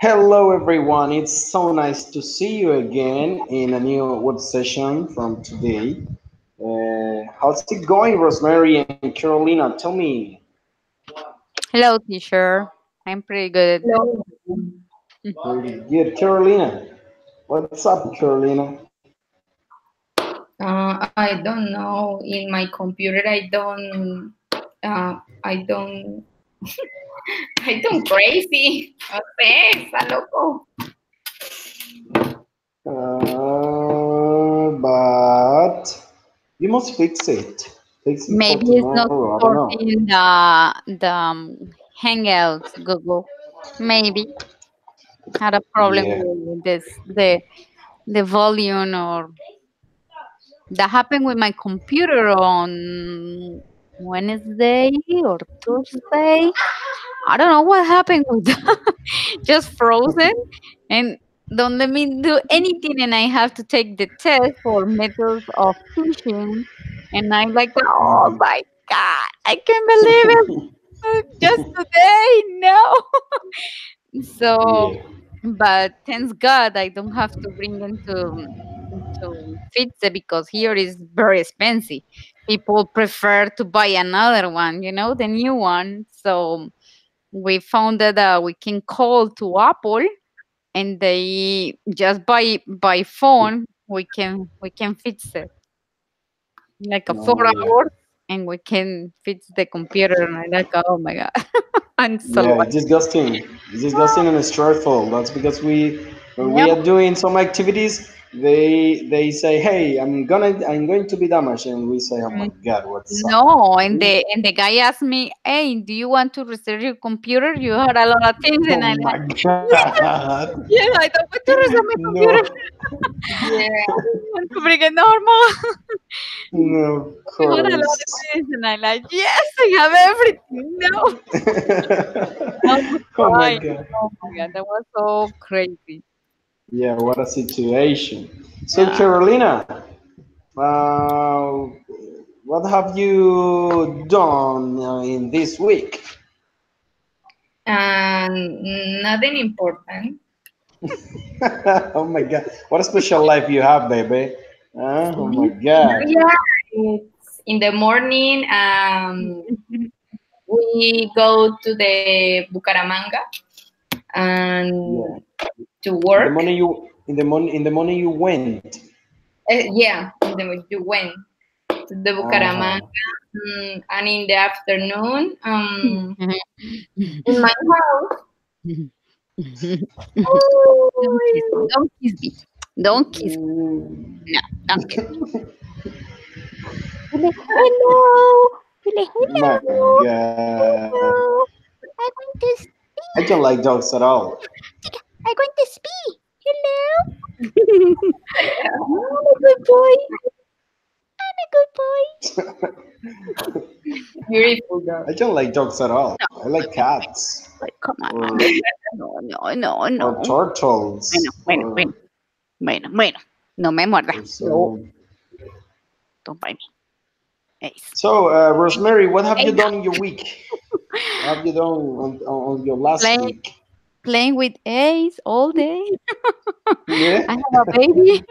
Hello, everyone. It's so nice to see you again in a new web session from today. How's it going, Rosemary and Carolina? Tell me. Hello, teacher. I'm pretty good. Hello. Pretty good, Carolina. What's up, Carolina? I don't know. In my computer, I don't, I don't crazy. No sé, está loco. But you must fix it. Fix it for Maybe it's not tomorrow. I don't know. supporting the Hangouts, Google. Maybe had a problem Yeah. with the volume or that happened with my computer on Wednesday or Thursday. I don't know what happened with that. Just frozen and don't let me do anything and I have to take the test for methods of teaching and I'm like, oh my god, I can't believe it just today. No. So Yeah. but thanks God I don't have to bring into fix it because here is very expensive. People prefer to buy another one, the new one. So we found that we can call to Apple and they just by phone we can fix it like a four Oh, yeah. hours and we can fix the computer and I'm like, oh my god. I'm so Yeah, lucky. it's disgusting. It's disgusting and stressful. That's because when we Yep. are doing some activities, they say, "Hey, I'm going to be damaged," and we say, "Oh my God, what's up?" No, and the guy asked me, "Hey, do you want to reserve your computer? You had a lot of things," Oh and I my like, God. "Yeah, I don't want to reserve my No, computer. Yeah. I just want to bring it normal." no, of You had a lot of course. things, and I like, "Yes, I have everything." No, I was Oh my crying. God. Oh my god, that was so crazy. Yeah, what a situation. So, Yeah. Carolina, uh, what have you done in this week? And nothing important. Oh my God. What a special life you have, baby. Oh my God. Yeah, it's in the morning. We go to the Bucaramanga Yeah. and to In the work. morning you went. Yeah, you went to the Bucaramanga, Uh-huh. and in the afternoon, in my house. Don't kiss me. Oh, Don't kiss me. Don't kiss me. Mm. No, don't kiss me. Really, hello. Really, My hello. God. Hello. I'm going to I don't like dogs at all. I'm going to speak. Hello. I'm a good boy. I'm a good boy. beautiful dog. I don't like dogs at all. I like cats Like, come on. or No, no, no, or no. Bueno, turtles bueno, bueno, bueno, bueno. No me muerda. or No, so. don't bite me. Ace. So, Rosemary, what have you Ace. done in your week? What have you done on your last Playing, week? playing with Ace all day. I Yeah. have a baby.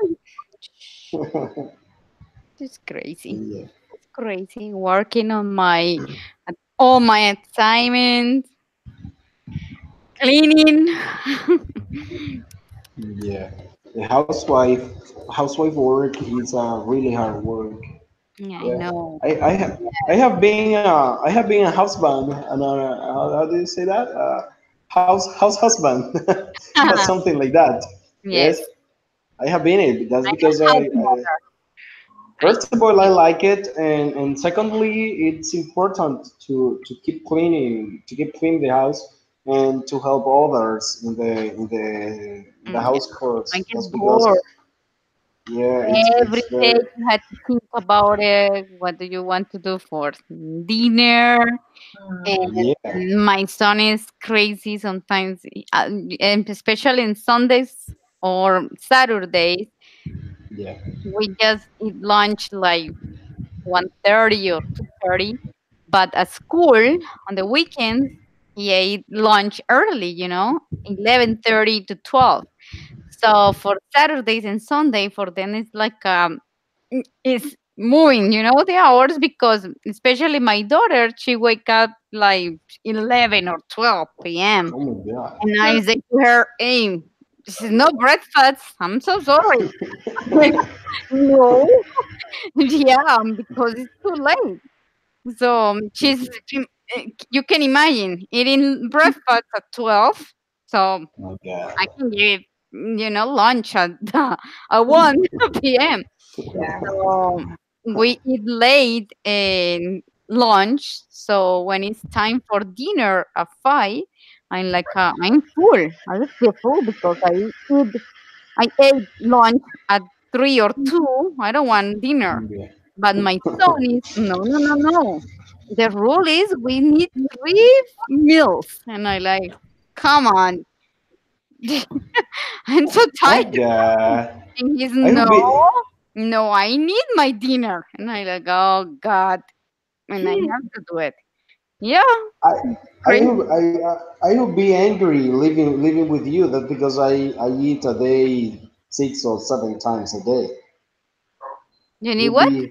It's crazy. Yeah. It's crazy. Working on all my assignments, cleaning. Yeah. The housewife work is really hard work. Yeah, I Yeah. know. I have been a husband and how do you say that? House husband, something like that. Yes, Yes, I have been it. That's I'm because a house mother. I first of all I like it, and secondly it's important to keep cleaning, to keep clean the house, and to help others in the yeah, house chores. I get That's because bored. yeah, Every it's day very you had to think about it. What do you want to do for dinner? And yeah, my son is crazy sometimes, and especially in Sundays or Saturdays. yeah, We just eat lunch like 1:30 or 2:30. But at school on the weekends, he ate lunch early, 11:30 to 12. So for Saturdays and Sunday, for them it's like it's moving, the hours, because especially my daughter, she wake up like 11 or 12 p.m. Oh my God. And I say to her, hey, this is no breakfast. I'm so sorry. No. Yeah, because it's too late. So you can imagine eating breakfast at 12. So Oh my God. I can give, lunch at, at 1 p.m. Yeah. So we eat late and lunch. So when it's time for dinner at 5, I'm like, I'm full. I just feel full because I ate lunch at 3 or 2. I don't want dinner. Yeah. But my son is, no, no, no, no. The rule is we need 3 meals. And I like, come on. I'm so My tired. God. And he's, I no, would be. no, I need my dinner. And I like, oh God. And I have to do it. Yeah, I crazy. I would be angry living with you. That because I eat a day 6 or 7 times a day. You need Would what? be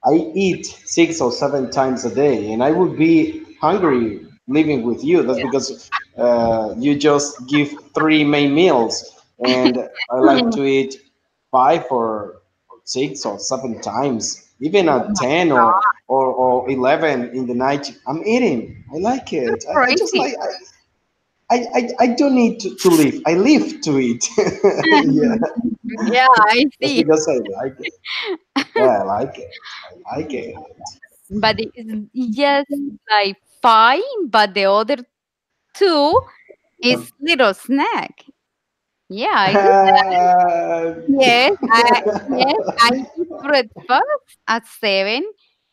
I eat 6 or 7 times a day, and I would be hungry living with you. That's because you just give three main meals, and I like to eat 5 or 6 or 7 times, even Oh at my 10 God, or 11 in the night. I'm eating. I like you're it. I just crazy. like. I don't need to live. I live to eat. Yeah, Yeah, I that's see. because I like it. Yeah, I like it. I like it. But it's just like 5, but the other 2 is little snack. Yeah, I do. Yes, I eat breakfast at 7.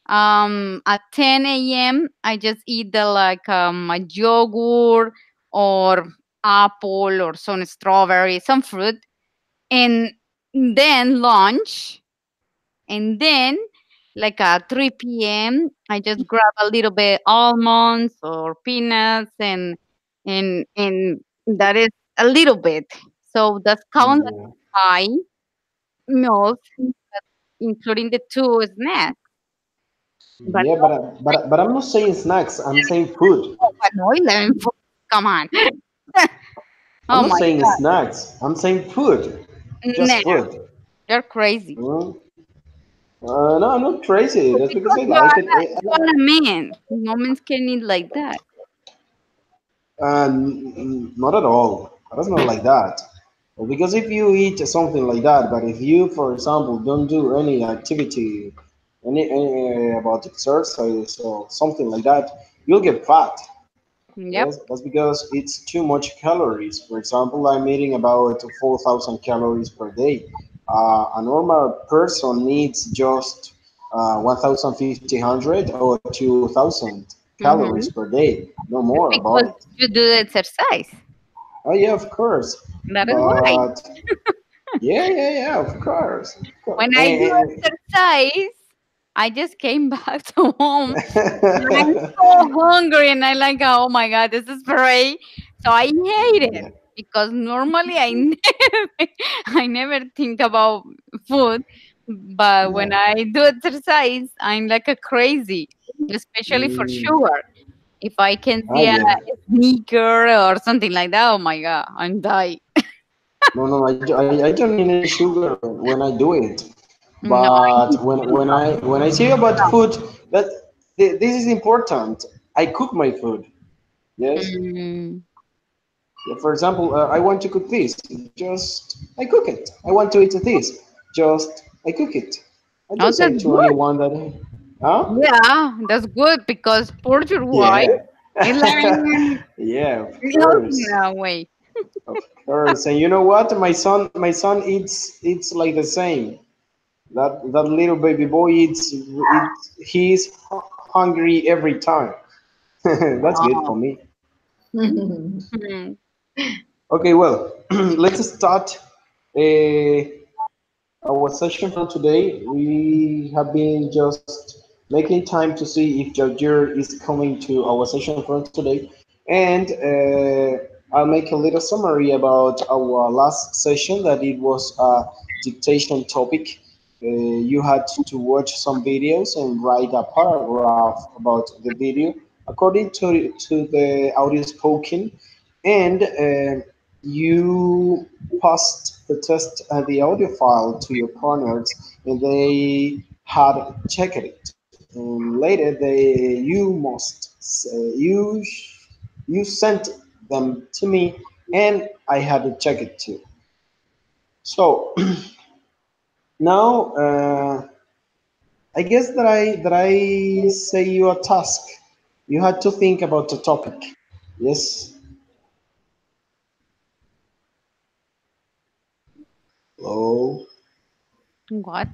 At 10 a.m. I just eat the like a yogurt or apple or some strawberry, some fruit, and then lunch, and then like at 3 p.m. I just grab a little bit almonds or peanuts, and that is a little bit. So that's count as Yeah, 5 meals, including the 2 snacks. But yeah, but I'm not saying snacks. I'm saying food. no, 11 food. Come on. I'm Oh not my saying God. snacks. I'm saying food. Nah, Just food. you're crazy. Mm. No, I'm not crazy. That's because Because I like it. you are a man. Moments can eat like that. Not at all. That's not like that. Because if you eat something like that, but if you, for example, don't do any activity, any about exercise or something like that, you'll get fat. Yep. Yes, that's because it's too much calories. For example, I'm eating about 4,000 calories per day. A normal person needs just 1,500 or 2,000 calories Mm-hmm. per day, no more about Because it. you do the exercise. Oh yeah, of course. That is why. But yeah, of course. Of course. When I do exercise, I just came back to home. I'm so hungry, and I like, oh my God, this is great. So I hate it Yeah. because normally I never, I never think about food, but when Yeah. I do exercise, I'm like a crazy, especially for Mm, sugar. If I can ah, see a yeah. sneaker or something like that, oh my God, I'm dying. No, I don't need any sugar when I do it. No, I But need when I see about food, that this is important. I cook my food. Yes. mm, Yeah, for example, I want to cook this. Just I cook it. I want to eat this. Just I cook it. I don't oh, say that's to good. anyone that, huh? Yeah, that's good because poor your wife Yeah. is learning Yeah, of in course. a way. Of course. And you know what? My son eats like the same. That little baby boy he's hungry every time. That's good Oh. for me. Hmm. Okay, well, let's start uh, our session from today. We have been just making time to see if Jagir is coming to our session for today. And I'll make a little summary about our last session that it was a dictation topic. You had to watch some videos and write a paragraph about the video according to the audio spoken, and you passed the test the audio file to your partners, and they had checked it, and later you must you sent them to me, and I had to check it too. So now I guess that I say you a task. You had to think about the topic. Yes. Oh. What?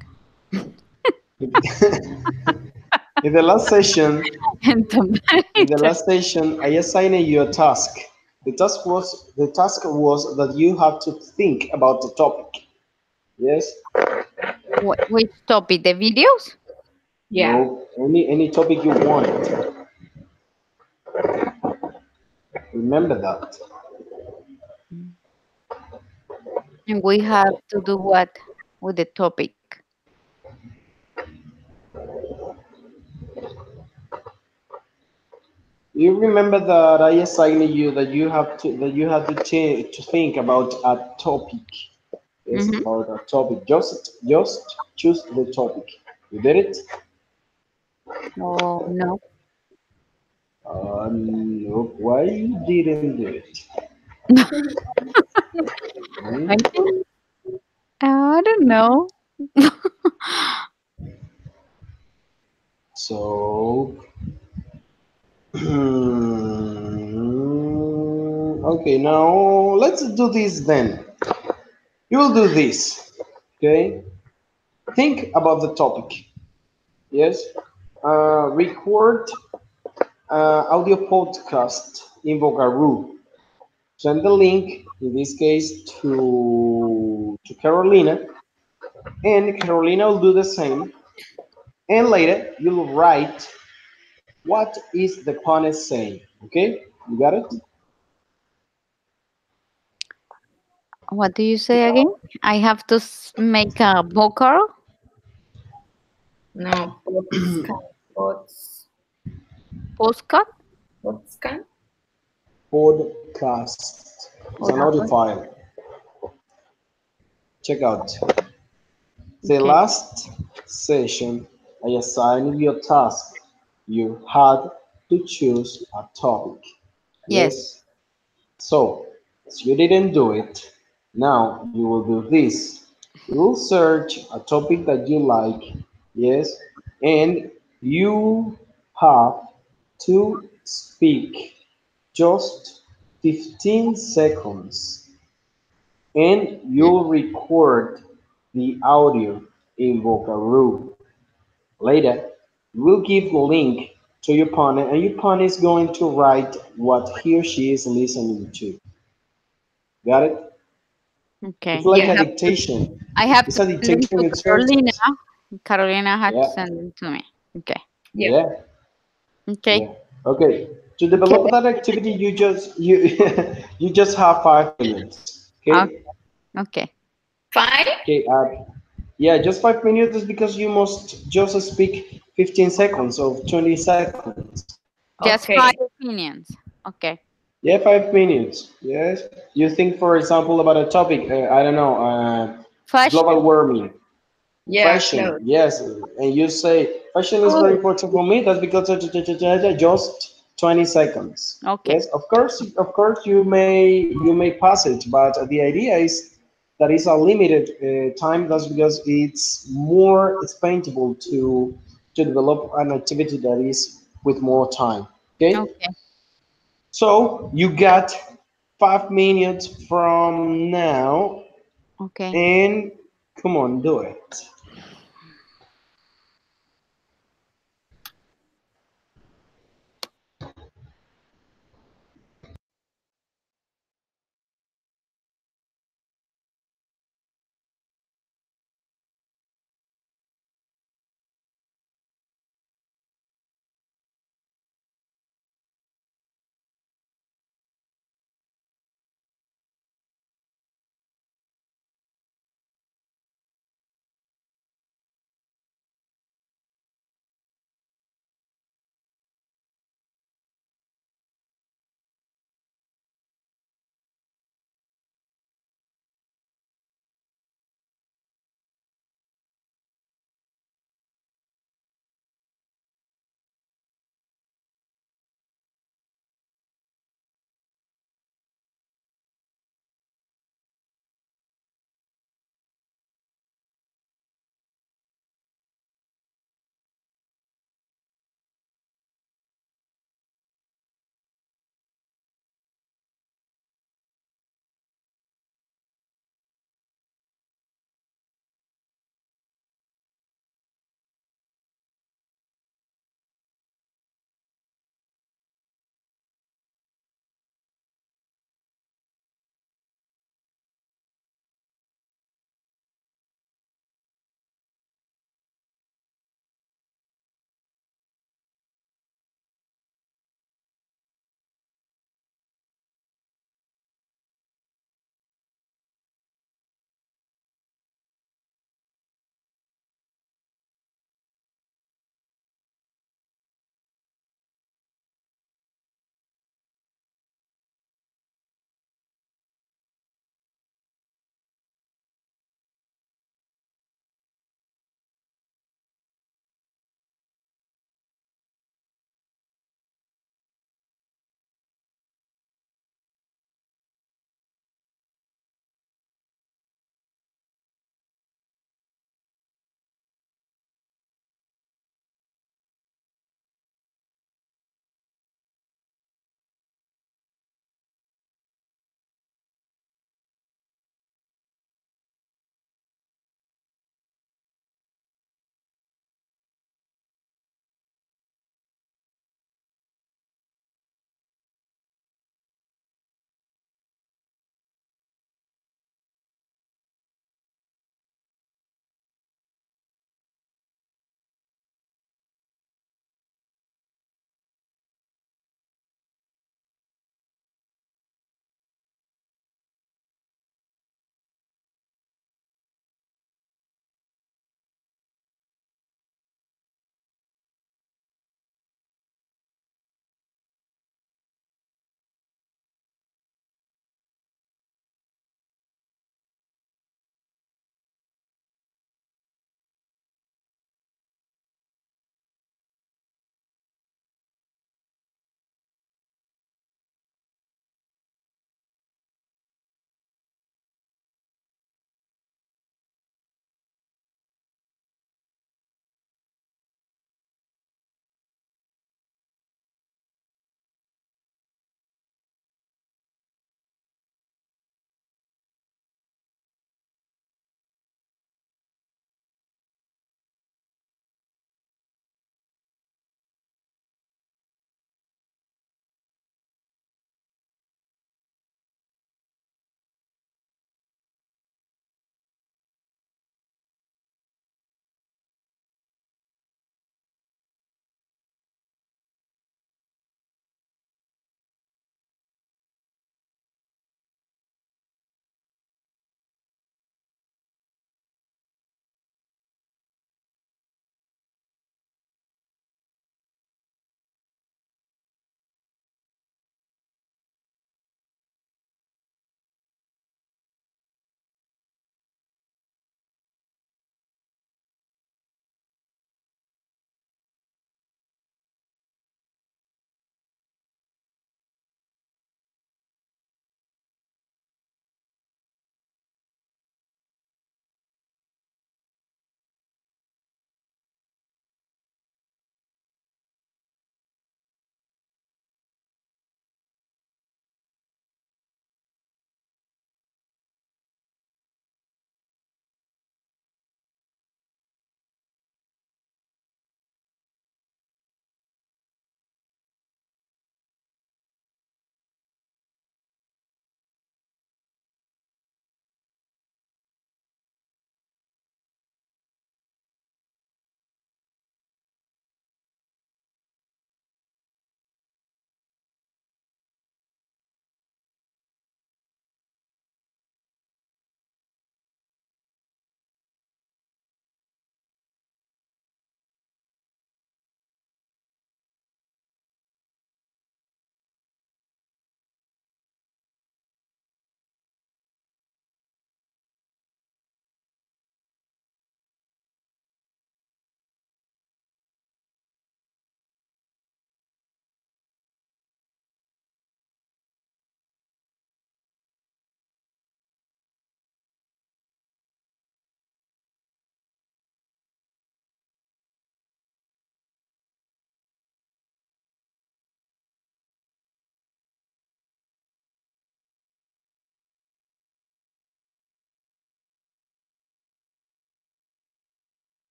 In the last session, in the Entomologist. last session, I assigned you a task. The task was that you have to think about the topic. Yes. Which topic? The videos? Yeah. No. Any topic you want. Remember that. And we have to do what with the topic? You remember that I assigned you that you have to think about a topic. Yes, Mm-hmm. about a topic. Just choose the topic. You did it? Oh, no. No. Why you didn't do it? Hmm? I think, I don't know. So, okay, now let's do this then. You will do this, okay? Think about the topic, yes? Record audio podcast in Vogaroo. Send the link, in this case, to Carolina, and Carolina will do the same. And later, you'll write what is the pun saying, okay? You got it? What do you say again? I have to make a vocal No, pods, postcard. podscan. Podcast. It's an audio Podcast. file. Check out. The Okay. last session, I assigned you a task. You had to choose a topic. Yes. Yes? So, as you didn't do it, now you will do this. You will search a topic that you like, yes, and you have to speak just 15 seconds, and you'll record the audio in Vocaroo. Later, we'll give the link to your partner, and your partner is going to write what he or she is listening to. Got it? Okay. It's like Yeah. a dictation. I have It's to a link dictation to Carolina. exercise. Carolina had to Yeah, send it to me. Okay. Yep. yeah, Okay. yeah. Okay. To Okay. develop that activity, you you just have 5 minutes. Okay. Okay. Okay. 5? Okay. Yeah, just 5 minutes is because you must just speak 15 seconds or 20 seconds. Just five Okay. opinions. Okay. Yeah, 5 minutes. Yes. You think, for example, about a topic. I don't know. Global Fashion. warming. Yeah, Fashion, close. yes, and you say fashion is very Food. important for me. That's because just 20 seconds. Okay. Yes, of course, you may pass it, but the idea is that it's a limited time. That's because it's paintable to develop an activity that is with more time. Okay, Okay. so you got 5 minutes from now, Okay. and come on, do it.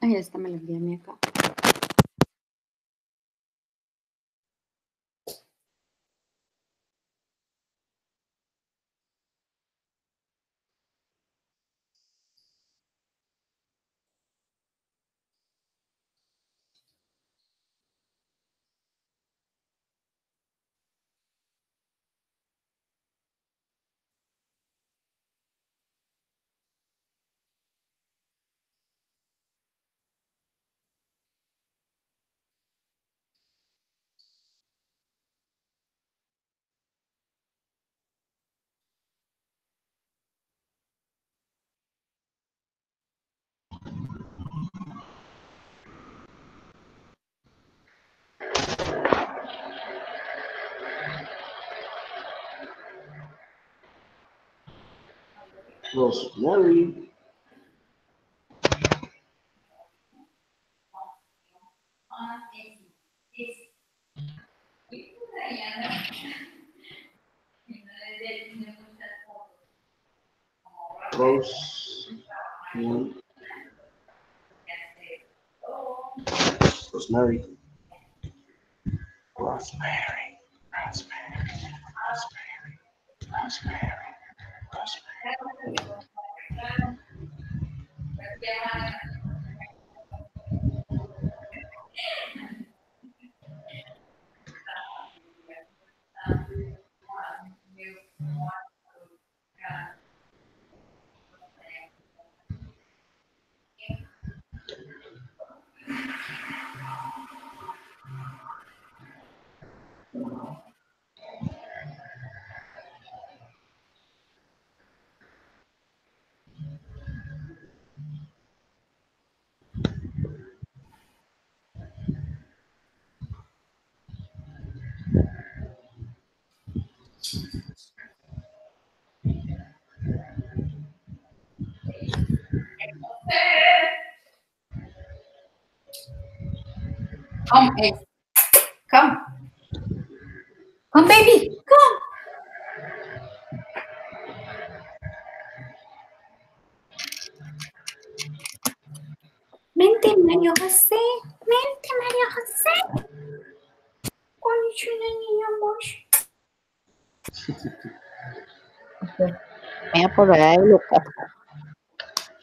Ay, esta me la envié a mí acá. Rosemary. Rose. Rosemary. Rosemary. Rosemary. Rosemary. Rosemary. Rosemary. Come, Ace. Come. Come, baby. Come. Vente, Mario José. Vente, Mario José. Conchuna, niño amor. Voy a poner ahí Lucas.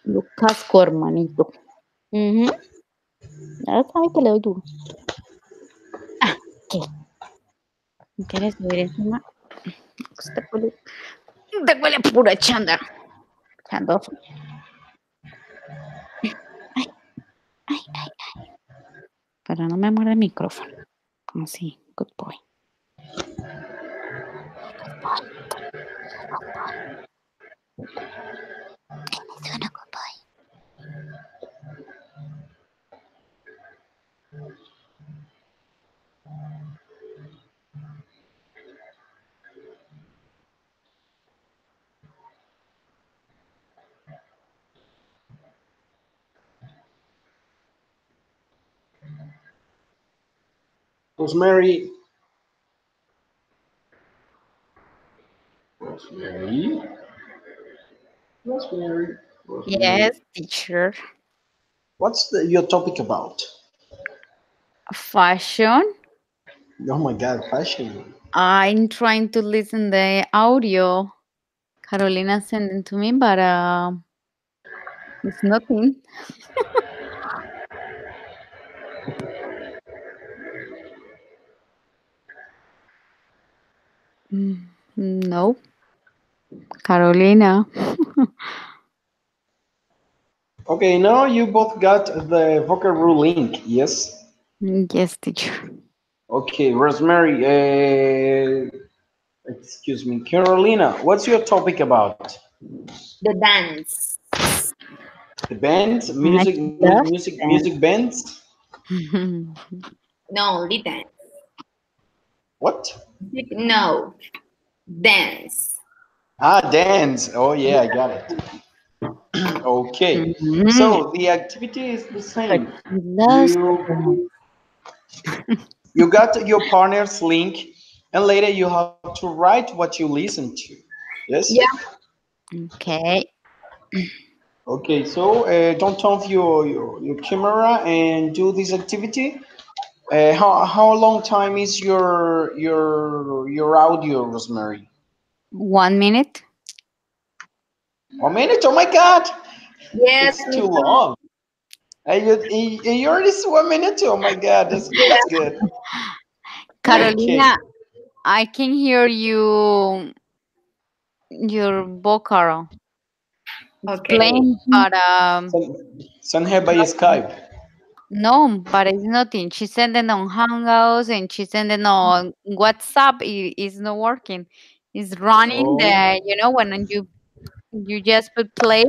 Lucas hermanito. Ya sabe que le doy duro. Ah, ¿qué? ¿Quieres subir encima? Te huele pura chanda. Chandoso. Ay. Pero no me muerde el micrófono. Como si, good boy. Suena good boy. Rosemary. Rosemary. Rosemary. Yes, teacher. What's your topic about? Fashion. Oh my God, fashion. I'm trying to listen the audio Carolina sent it to me, but it's nothing. No. Carolina. Okay, now you both got the Vocabulary link, yes? Yes, teacher. Okay, Rosemary, excuse me, Carolina, what's your topic about? The dance. The bands, music bands? No, only dance. What? No, dance. Ah, dance. Oh yeah, I got it. Okay, so the activity is the same. You got your partner's link, and later you have to write what you listen to. Yes? Yeah. Okay. Okay, so don't turn off your camera and do this activity. How long time is your audio, Rosemary? 1 minute. 1 minute? Oh my God, Yes, it's me too too. long. And you already see 1 minute? Oh my God, that's Yeah. good. Okay. Carolina, I can hear you, your vocal. It's Okay. playing, but Send her by nothing. Skype. No, but it's nothing. She sent it on Hangouts and she sent it on WhatsApp. It's not working. It's running Oh, the, when you just put play,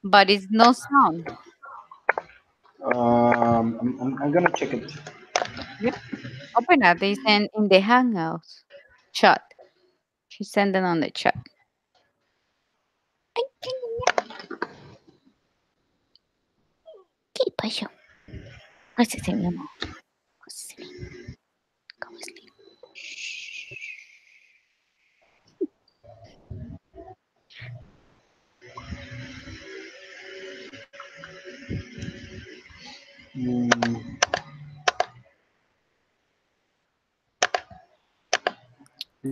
but it's no sound. I'm gonna check it. Yep. Open it. They send in the Hangouts chat. She sent it on the chat. ¿Qué pasó? Pásese, mi amor. Pásese. Go sleep. Mm,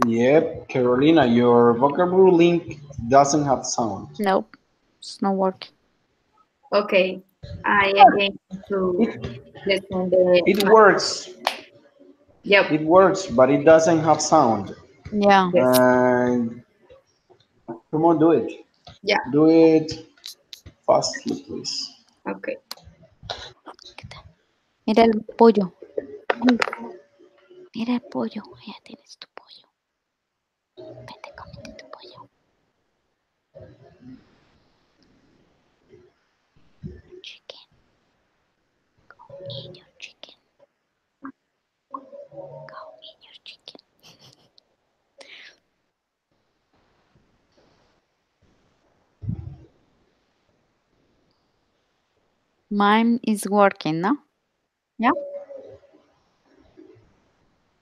yep, Carolina, your vocabulary link doesn't have sound. Nope, it's not working. Okay. I again to It listen the. it works. Yep. It works, but it doesn't have sound. Yeah. Yes. And come on, do it. Yeah. Do it fastly, please. Okay. Mira el pollo. Ay, mira el pollo. Allá tienes tu pollo. Vete, cómete tu pollo. Chicken. Eat your chicken. Go eat your chicken. Mine is working, no? Yeah.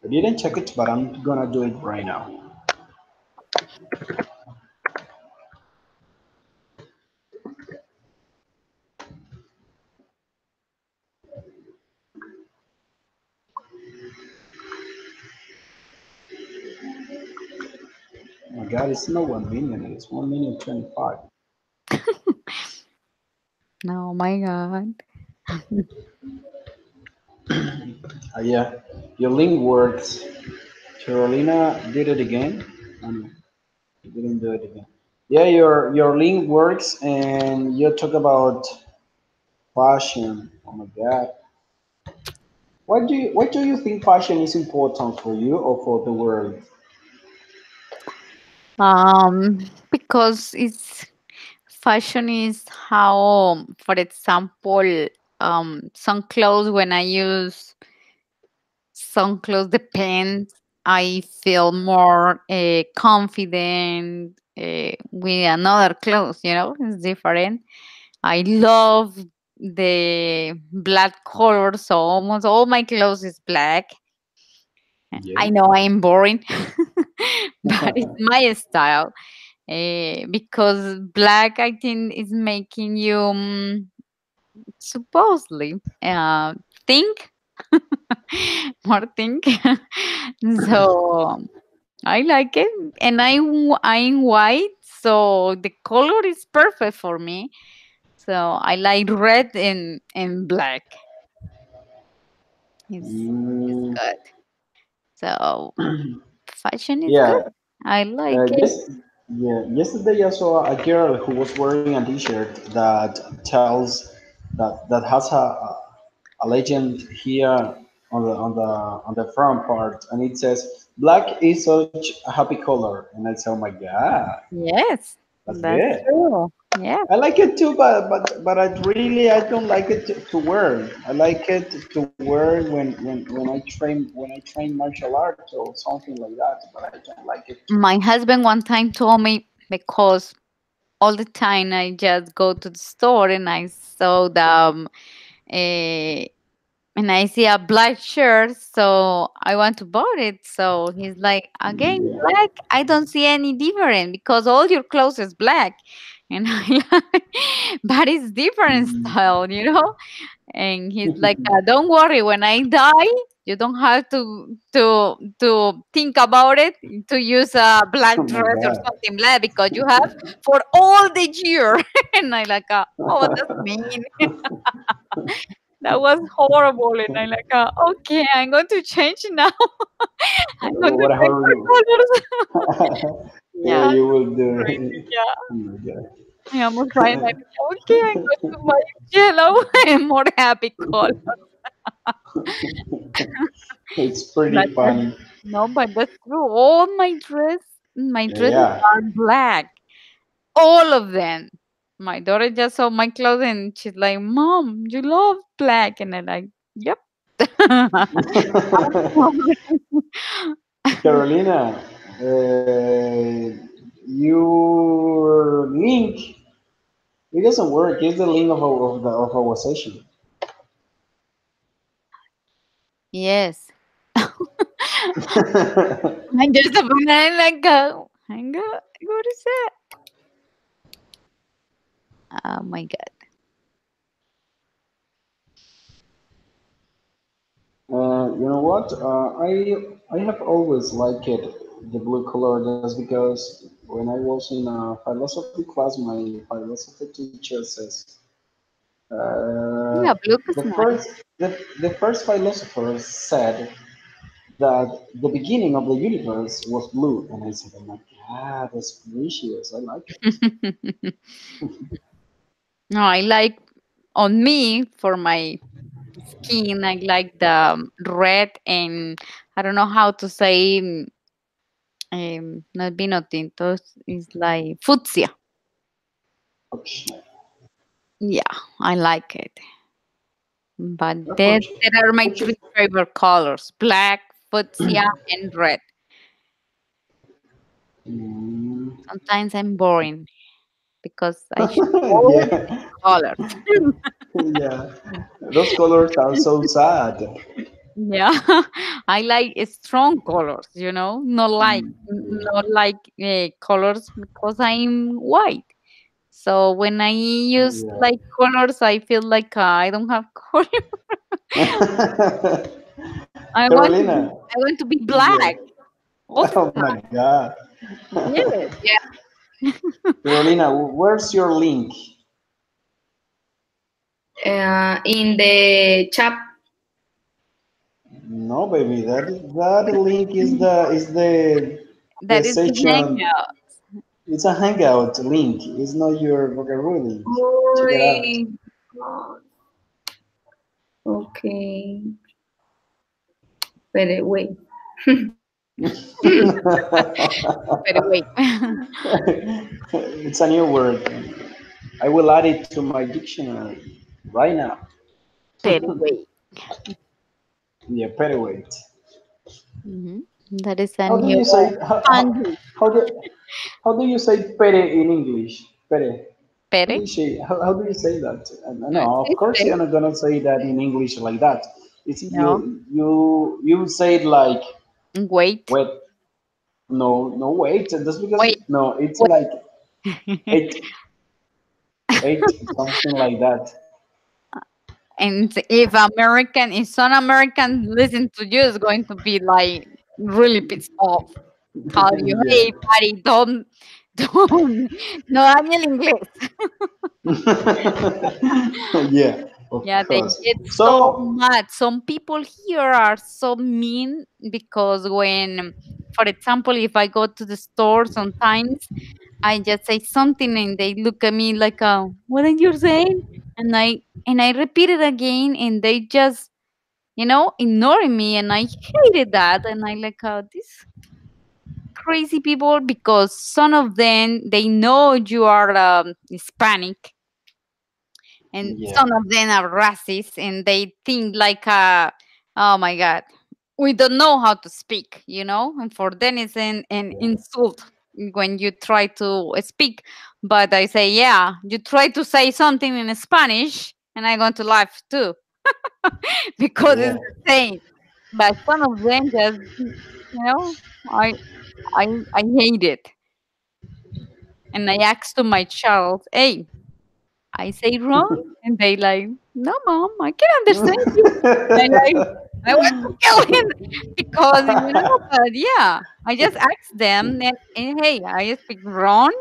I didn't check it, but I'm gonna do it right now. Oh my God, it's not 1 minute. It's 1 minute 25. No, my God. Yeah, your link works. Carolina did it again. Um, you didn't do it again. Yeah, your link works, and you talk about fashion. Oh my God, why do you think fashion is important for you or for the world? Because it's fashion is how, for example, some clothes when I use some clothes depends. I feel more confident with another clothes. It's different. I love the black color, so almost all my clothes is black. I Yeah. know I am boring, but it's my style. Because black, I think, is making you supposedly think more think. So I like it, and I'm white, so the color is perfect for me. So I like red and black. It's Mm, good. So fashion is good. yeah. I like it. Yes. Yeah. Yesterday I saw a girl who was wearing a T-shirt that tells that has a legend here on the front part, and it says black is such a happy color, and I say, oh my God, Yes, that's that's good. true. Yeah. I like it too, but I don't like it to wear. I like it to wear when I train martial arts or something like that. But I don't like it to. My husband one time told me, because all the time I just go to the store and I saw the eh, and I see a black shirt, so I want to buy it. So he's like, again, Yeah. black. I don't see any different because all your clothes is black. And but it's different style, you know. And he's like, "Don't worry, when I die, you don't have to think about it to use a black Oh my dress or God. something like that because you have for all the year." And I like, "Oh, what does mean?" That was horrible. And I like, "Okay, I'm going to change now. I'm going to What a change my horrible. colors." Yeah, Yeah, you will do crazy. it. Yeah, Oh my God. I almost crying. Like, okay, I'm going to buy yellow and more happy color. It's pretty But that's, funny. no, but that's true. All my dresses Yeah. are black. All of them. My daughter just saw my clothes and she's like, "Mom, you love black." And I'm like, "Yep." Carolina, your link, it doesn't work. It's the link of our session. Yes. I just opened it like, hang on, what is that? Oh my God. You know what? I have always liked it, the blue color just because when I was in a philosophy class, my philosophy teacher says Yeah, blue the is nice. first the first philosopher said that the beginning of the universe was blue, and I said, "Oh my God, that's precious. I like it." No, I like on me for my skin. I like the red and I don't know how to say not vino tinto. It's like fucsia. Okay. Yeah, I like it. But Fuchsia. there are my Fuchsia. three favorite colors: black, fuchsia, and red. Mm. Sometimes I'm boring because I show all Yeah, colors. yeah. Those colors are so sad. Yeah, I like strong colors, not like Yeah, colors because I'm white. So when I use yeah. like colors, I feel like I don't have color. I want to Carolina, be, I want to be yeah. black all the Oh my time. God. Yes. Yeah. Carolina, where's your link? In the chat. No, baby, that link is the That is the session. hangout. It's a hangout link. It's not your vocabulary link. Check it out. Uy, God. Okay. Pero wait. But wait. It's a new word. I will add it to my dictionary right now. But wait. Yeah, paddyweight. hmm That is a How do new you say fun. how do how do you say pere in English? Pere. Pere. How do you say that? No No, of course existe. you're not gonna say that in English like that. It's No. you say it like Wait. wait. No, no, wait. That's because Wait. no, it's Wait. like eight, eight, something like that. And if some American listen to you, it's going to be like really pissed off. Tell you, Yeah. hey, buddy, don't, no habla el inglés. Yeah, of Yeah, they course. get so So, mad. Some people here are so mean because when, for example, if I go to the store sometimes, I just say something and they look at me like, "What are you saying?" And I repeat it again, and they just ignore me, and I hated that. And I like, these crazy people because some of them they know you are Hispanic, and yeah, some of them are racist, and they think like, oh my God, we don't know how to speak, and for them it's an yeah, insult when you try to speak. But I say, yeah, you try to say something in Spanish, and I'm going to laugh too because yeah, it's the same. But some of them just, I I I hate it. and I ask to my child, "Hey, I say wrong," and they like, "No, mom, I can understand you." And I want to kill him because but yeah, I just ask them, and hey, I speak wrong,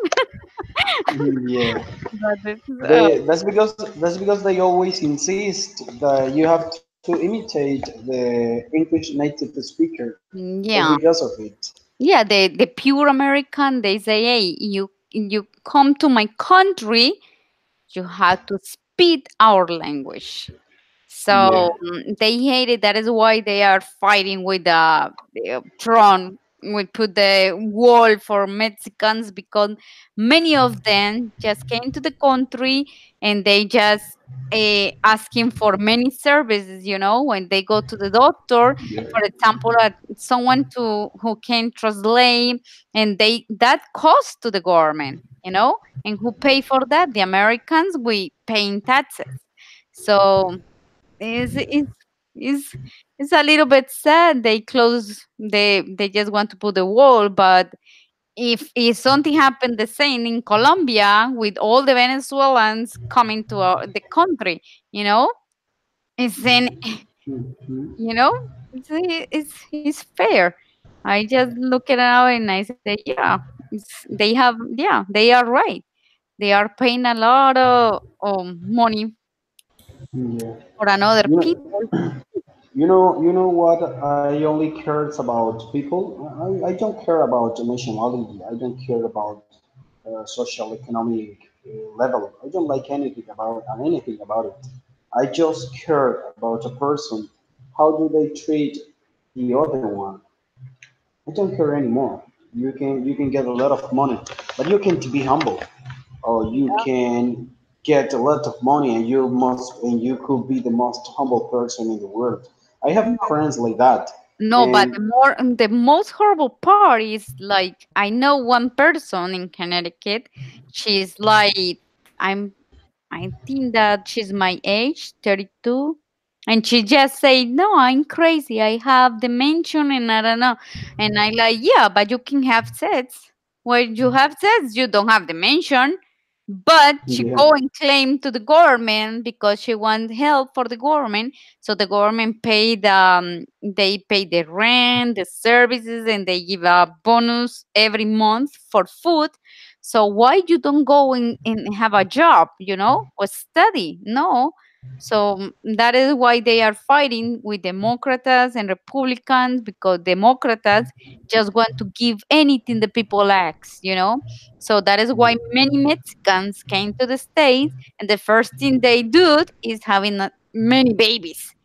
Yeah. but it's, That's because they always insist that you have to imitate the English native speaker. That's yeah. because of it. Yeah, the pure American, they say, "Hey, you come to my country, you have to speak our language." Yeah. So they hate it. That is why they are fighting with the Trump. We put the wall for Mexicans because many of them just came to the country and they just asking for many services. When they go to the doctor, Yeah. for example, someone to who can translate, and they that cost to the government. And who pay for that? The Americans. We paying taxes. So is is it's a little bit sad they just want to put the wall, but if something happened the same in Colombia with all the Venezuelans coming to the country, you know it's then Mhm. you know it's fair. I just look at it now and I say, yeah, they are right. They are paying a lot of money Yeah. for another You know, people. you know what? I only cares about people. I don't care about nationality. I don't care about social economic level. I don't like anything about it. I just care about a person. How do they treat the other one? I don't care anymore. You can get a lot of money, but you can to be humble, or you can get a lot of money and you could be the most humble person in the world. I have friends like that, No, but and the most horrible part is like I know one person in Connecticut. She's like I'm I think that she's my age, 32. And she just said, "No, I'm crazy. I have dementia and I don't know." And I like, "Yeah, but you can have sex. When you have sex, you don't have dementia." But she yeah, go and claim to the government because she wants help for the government. So the government they pay the rent, the services, and they give a bonus every month for food. So why you don't go and have a job, or study? No. So that is why they are fighting with Democrats and Republicans, because Democrats just want to give anything the people ask. So that is why many Mexicans came to the States, and the first thing they do is having many babies.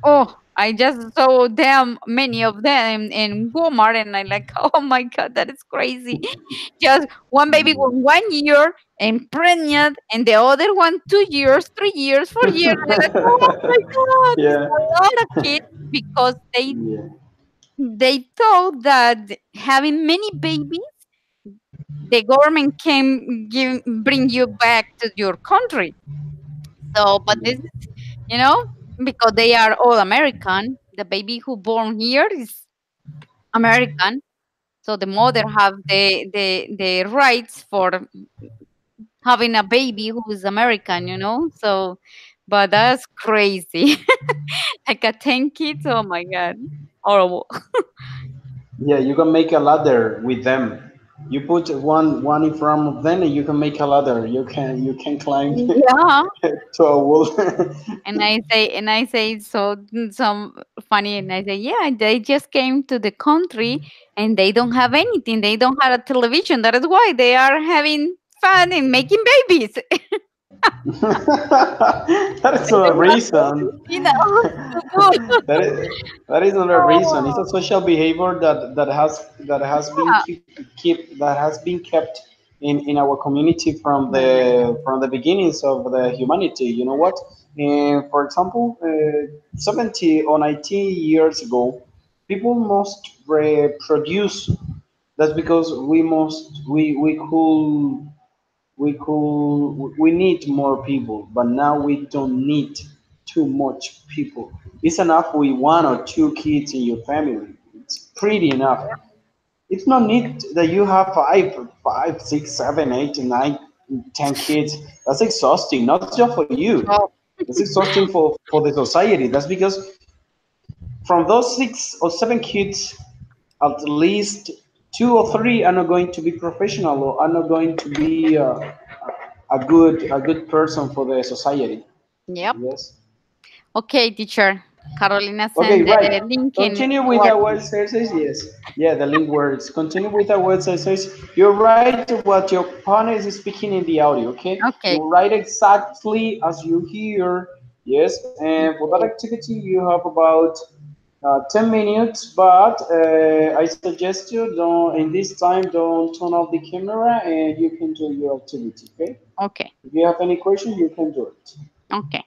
Oh, I just saw them, many of them in Walmart, and I like, oh my God, that is crazy. Just one baby with 1 year and pregnant, and the other one 2 years, 3 years, 4 years. And I like, oh my God, it's yeah, a lot of kids because they yeah, they thought that having many babies, the government can bring you back to your country. So, but this is, you know, because they are all American. The baby who born here is American, so the mother have the rights for having a baby who is American. So, but that's crazy. Like a 10 kids. Oh my God, horrible. yeah. You can make a ladder with them. You put one in front of them, and you can make a ladder. You can climb Yeah. to a wall. And I say so some funny, and I say, yeah, they just came to the country and they don't have anything. They don't have a television. That is why they are having fun and making babies. That is They not a don't have reason. anything else to do. That is not a reason. It's a Oh, social behavior that has been yeah. kept in our community from the beginnings of the humanity. You know what? For example, 70 or 90 years ago, people must reproduce. That's because we need more people, but now we don't need too much people. It's enough with one or two kids in your family. It's pretty enough. it's no need that you have five, six, seven, eight, nine, 10 kids. That's exhausting, not just for you. Oh, It's exhausting for the society. That's because from those 6 or 7 kids, at least 2 or 3 are not going to be professional or are not going to be a good person for the society. yep. Yes. Okay, teacher. Carolina Okay, sent right. the link in Continue with our WhatsApp. website says yes. Yeah, the link works. Continue with our website says you write what your partner is speaking in the audio, okay? You Okay. write exactly as you hear. Yes, and for that activity you have about 10 minutes, but I suggest you don't in this time don't turn off the camera and you can do your activity, okay? Okay. If you have any question, you can do it. Okay.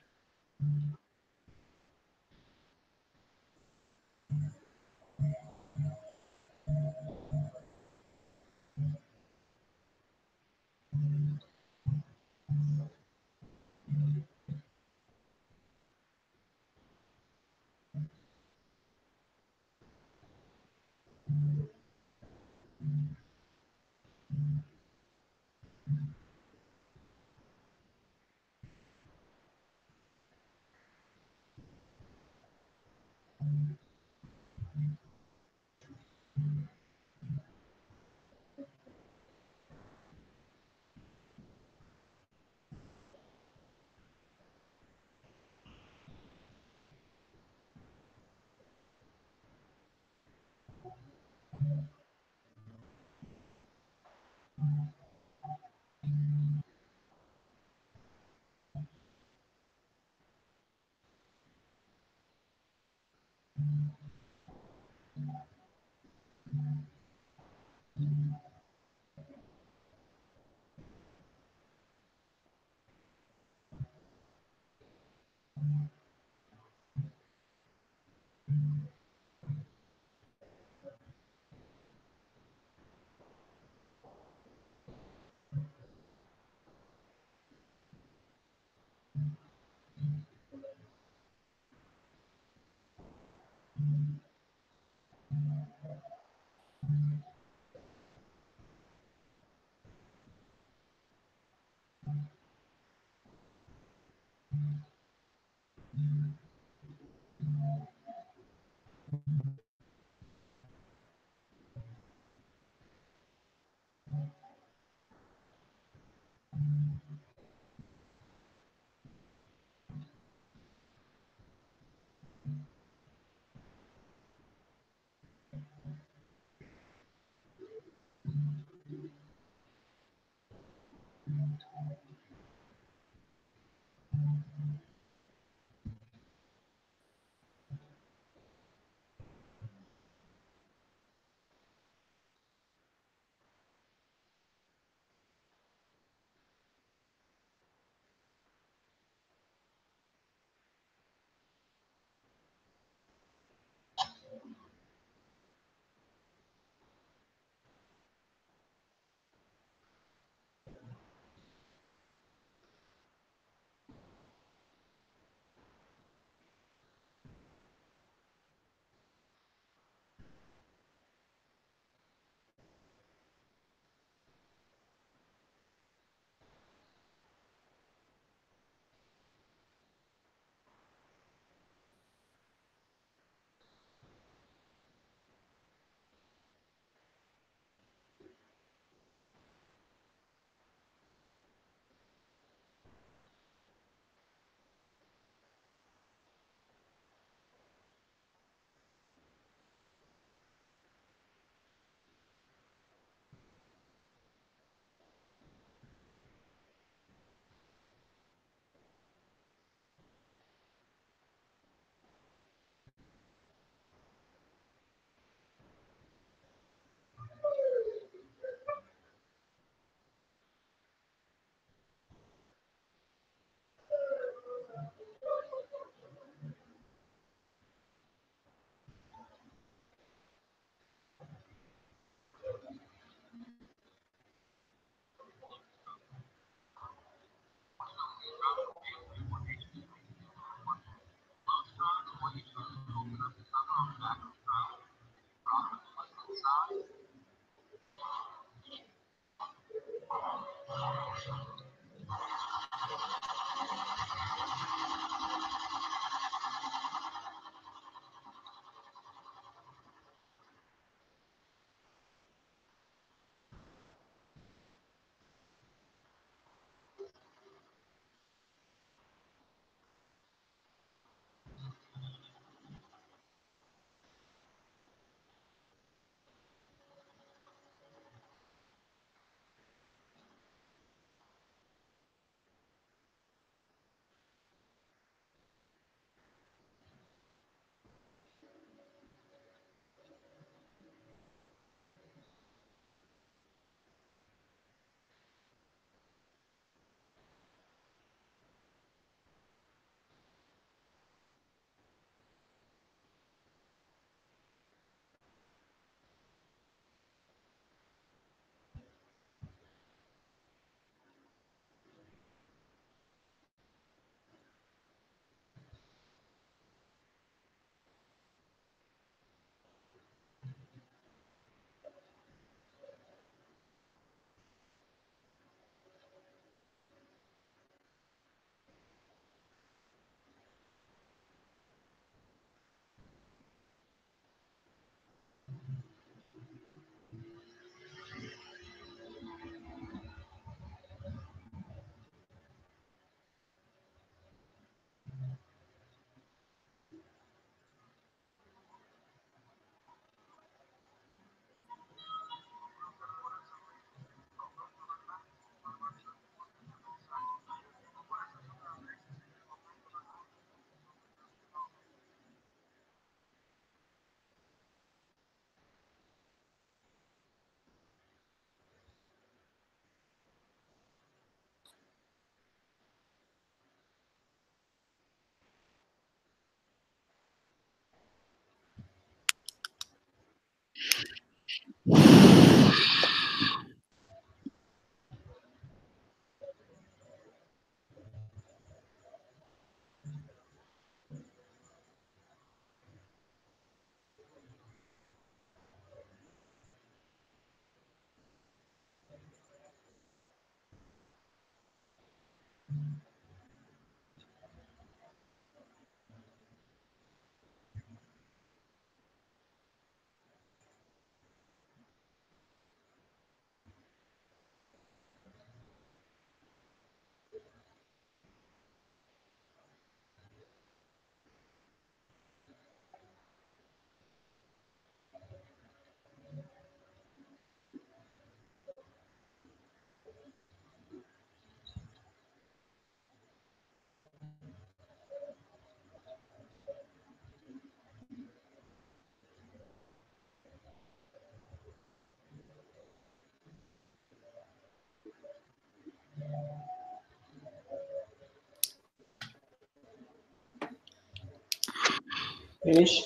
Finish.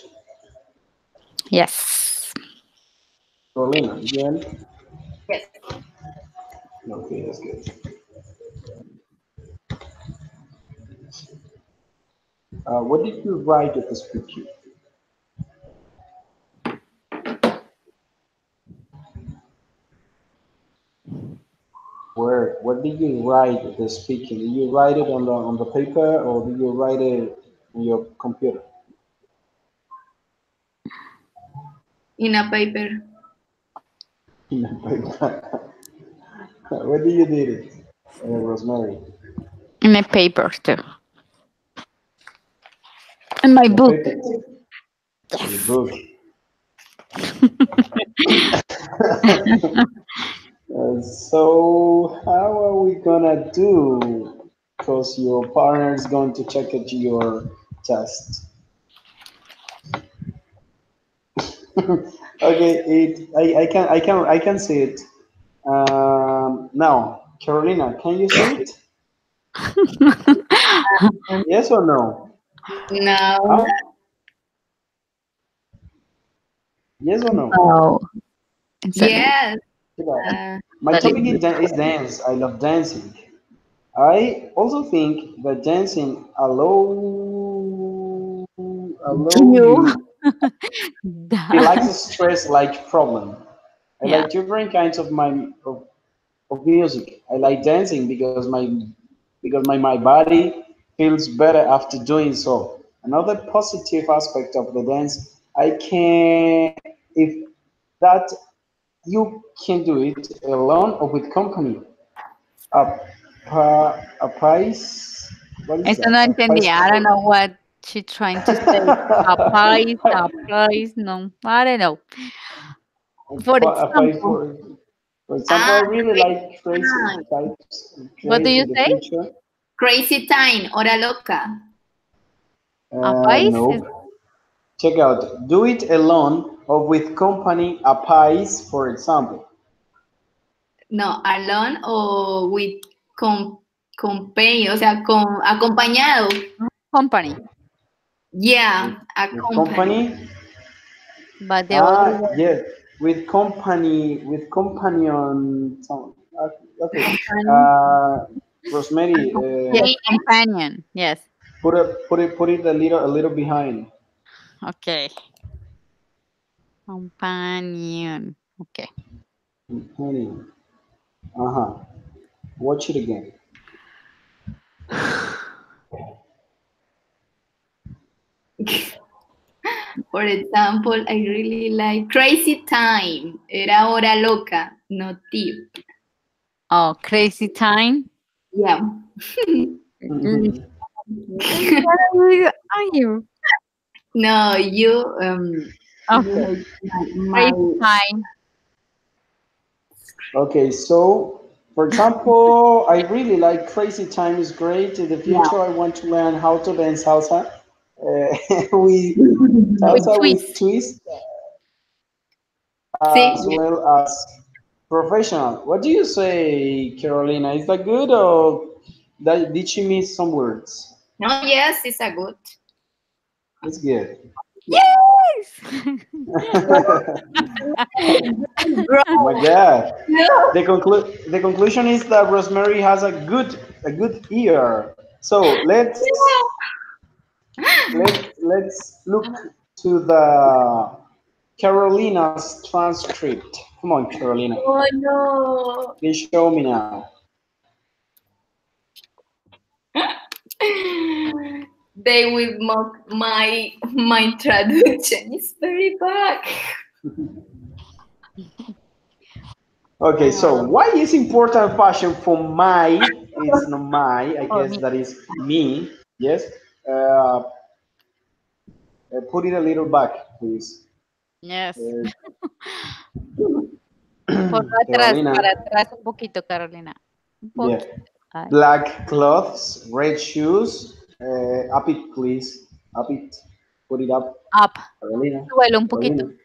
Yes. Carolina, again. Yes. Okay, that's good. What did you write at the speaking? Where? What did you write at the speaking? Did you write it on the paper or did you write it on your computer? In a paper. In the paper. Where did you did it, Rosemary? In my paper too. In my The book. paper. In the book. So how are we gonna do? Because your partner is going to check at your test. Okay, I can see it. Now, Carolina, can you see it? Yes or no? No. Huh? Yes or no? Oh, it's a Yes. My that is topic is dance. I love dancing. I also think that dancing allow you. you relax the stress like problem. I Yeah. like different kinds of music. I like dancing because my body feels better after doing so. Another positive aspect of the dance, I can if that you can do it alone or with company. A, a price, what is Eso that? no A entendí. price I don't for know what she's trying to say. A price, no. I don't know. For a price example, for example, I Ah, really like crazy time. types, what do crazy you the say? future. Crazy time. Hora loca. A país is Nope. Check out. Do it alone or with company, a pies, for example. No, alone o with company, o sea, con acompañado. company, Yeah, a With company. company, but the other one, yeah, with companion. Okay. Company. Uh, Rosemary, yes, Company. companion. Yes. put it a little behind. Okay. Companion. Okay. Companion. Uh-huh. Watch it again. For example, I really like Crazy Time. Era hora loca, no tip. Oh, crazy time. Yeah. Mm, Are you? No, you Okay. hate my Crazy time. Okay, so for example, I really like Crazy Time is great. In the yeah. future, I want to learn how to dance salsa. With With salsa with twist. twist, Sí. as well as professional. What do you say, Carolina? Is that good or did she miss some words? No, yes, it's a good. It's good. Yes. Bro, Oh my God. no. The conclusion is that Rosemary has a good ear. So let's look to the Carolina's transcript. Come on, Carolina. Oh no. You can show me now. They will mock my traduction. It's very bad. Okay, so why is important fashion for my? It's not my. I For guess me. that is me. Yes. Uh, put it a little back, please. Yes. Uh, Por atrás, Carolina. para atrás un poquito, Carolina. Un Yeah. poquito. Ay. Black clothes, red shoes. Up it, please. Up it. Put it up, Up. Carolina. Súbelo un poquito. Carolina.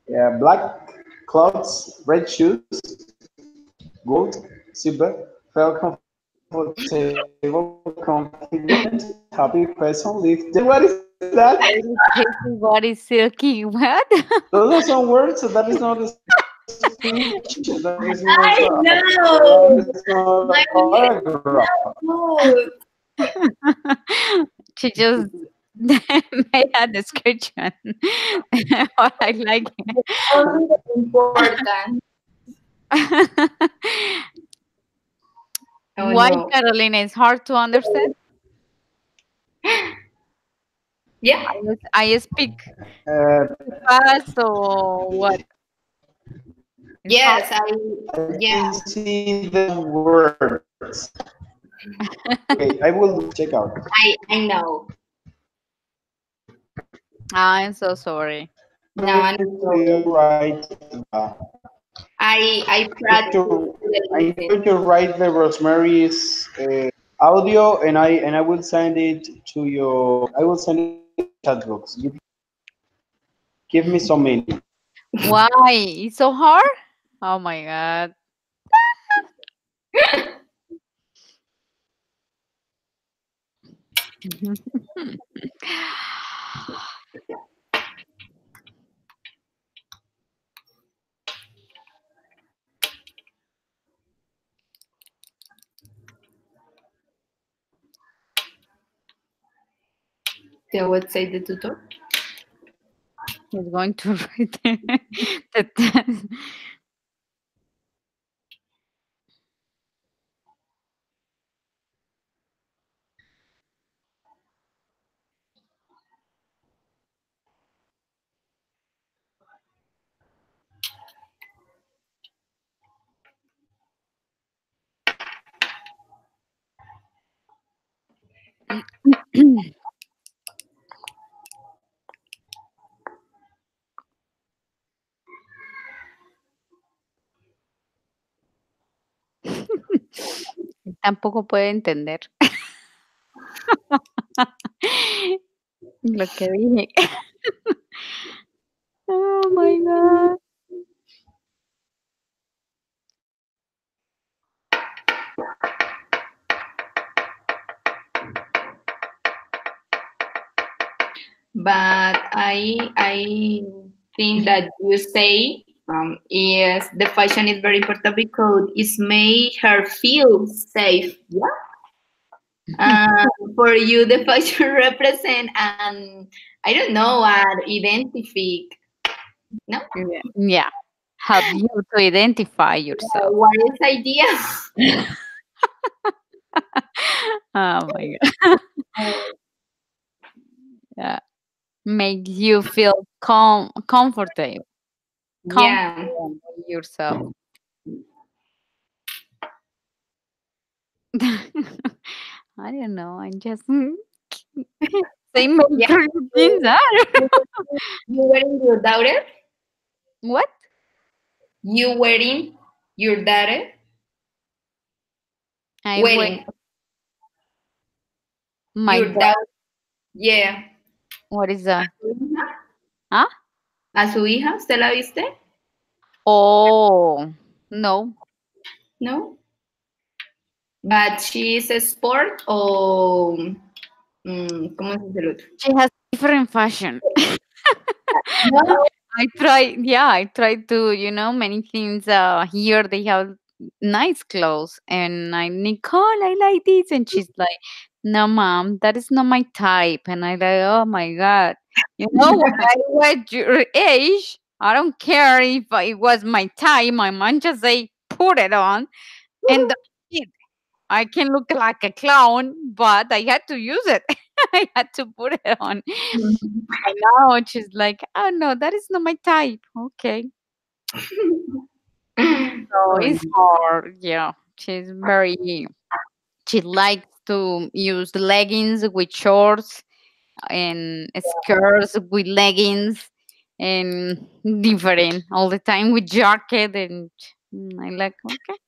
Yeah, black clothes, red shoes, gold, silver, felt comfortable, confident, happy person, live. What is that? that? Body silky. What? Those are some words. So that is not a speech. That is not I know. that is not a My paragraph. good. She just made a description. What I like. Only the important. Oh, Why, no. Carolina, is hard to understand? Yeah. I speak Uh, fast or what? It's Yes, I yeah. can see the words. Okay, I will check out. I know. I'm so sorry. No, I To know. write I practice I'm listening. going to write the Rosemary's audio, and I will send it to your. I will send it to your chat box. You give me some minute. Why? It's so hard? Oh my god. The website, the tutor. He's going to write the test. Tampoco puede entender lo que dije. Oh my god. But I think that you say yes, the fashion is very important because it's made her feel safe. Yeah. For you, the fashion represent and I don't know, identify. No, Yeah. Help you to identify yourself. what is idea? Oh my god. Yeah. Make you feel comfortable. Yeah. Comfortable with yourself. I don't know. I just say many Yeah. crazy things. You wearing your daughter? What? You wearing your daughter? I wait. Wearing My your dog. daughter? Yeah. What is that? ¿A su hija? Huh? ¿A su hija? ¿Usted la viste? Oh, no. No. But she is a sport o ¿cómo se dice el otro? She has different fashion. No. I tried to, many things. Here they have nice clothes, and Nicole, I like this, and she's like, no, mom, that is not my type, and I like, oh my god, when I was your age, I don't care if it was my type. My mom just say, put it on, and that's it. I can look like a clown, but I had to use it. I had to put it on. And now she's like, oh no, that is not my type. Okay. So Oh, it's hard. Yeah. She likes to use leggings with shorts and skirts with leggings and different all the time with jacket. And I like, okay.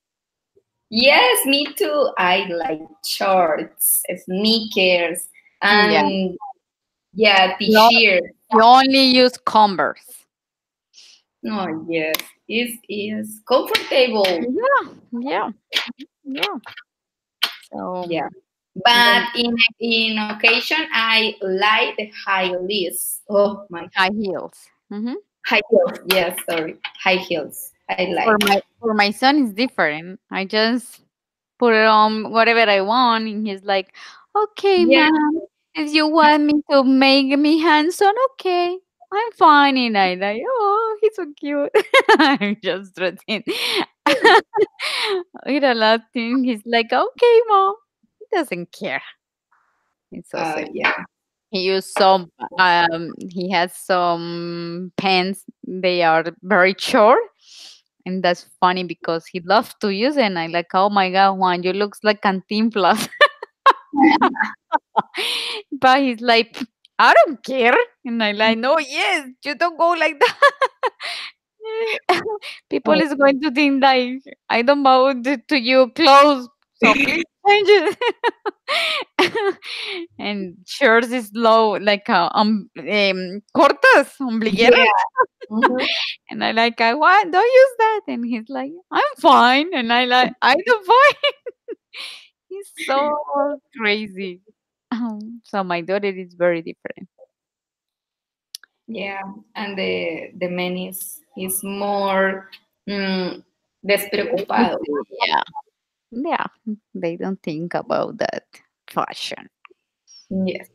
yes, me too. I like shorts, sneakers, Yeah. and yeah, You t-shirt. you only use Converse. Oh, yes, it's comfortable. Yeah. Yeah. Yeah. So Yeah. But in occasion, I like the high heels. Oh my, high heels. Hmm. high heels. Yes, sorry, high heels. I For like. my son is different. I just put it on whatever I want, and he's like, "Okay, Yeah. mom, if you want me to make me hands-on, okay, I'm fine." And I like, "Oh, he's so cute." I'm just stressing. With a lot of things, he's like, "Okay, mom." He doesn't care. It's so sweet. Yeah. He used some. He has some pants. They are very short, and that's funny because he loves to use it. And I like, oh my god, Juan, you looks like Cantinflas. But he's like, I don't care. And I like, no, yes, you don't go like that. People Oh, is going to think like I don't bow to you clothes, so please change it. And shirts is low, like cortas, ombligueras. yeah. Mhm. And I like, I want, don't use that. And he's like, I'm fine. And I like, I don't fine. He's so crazy. So my daughter is very different. Yeah, and the man is more despreocupado. Yeah, yeah. They don't think about that fashion. Yes.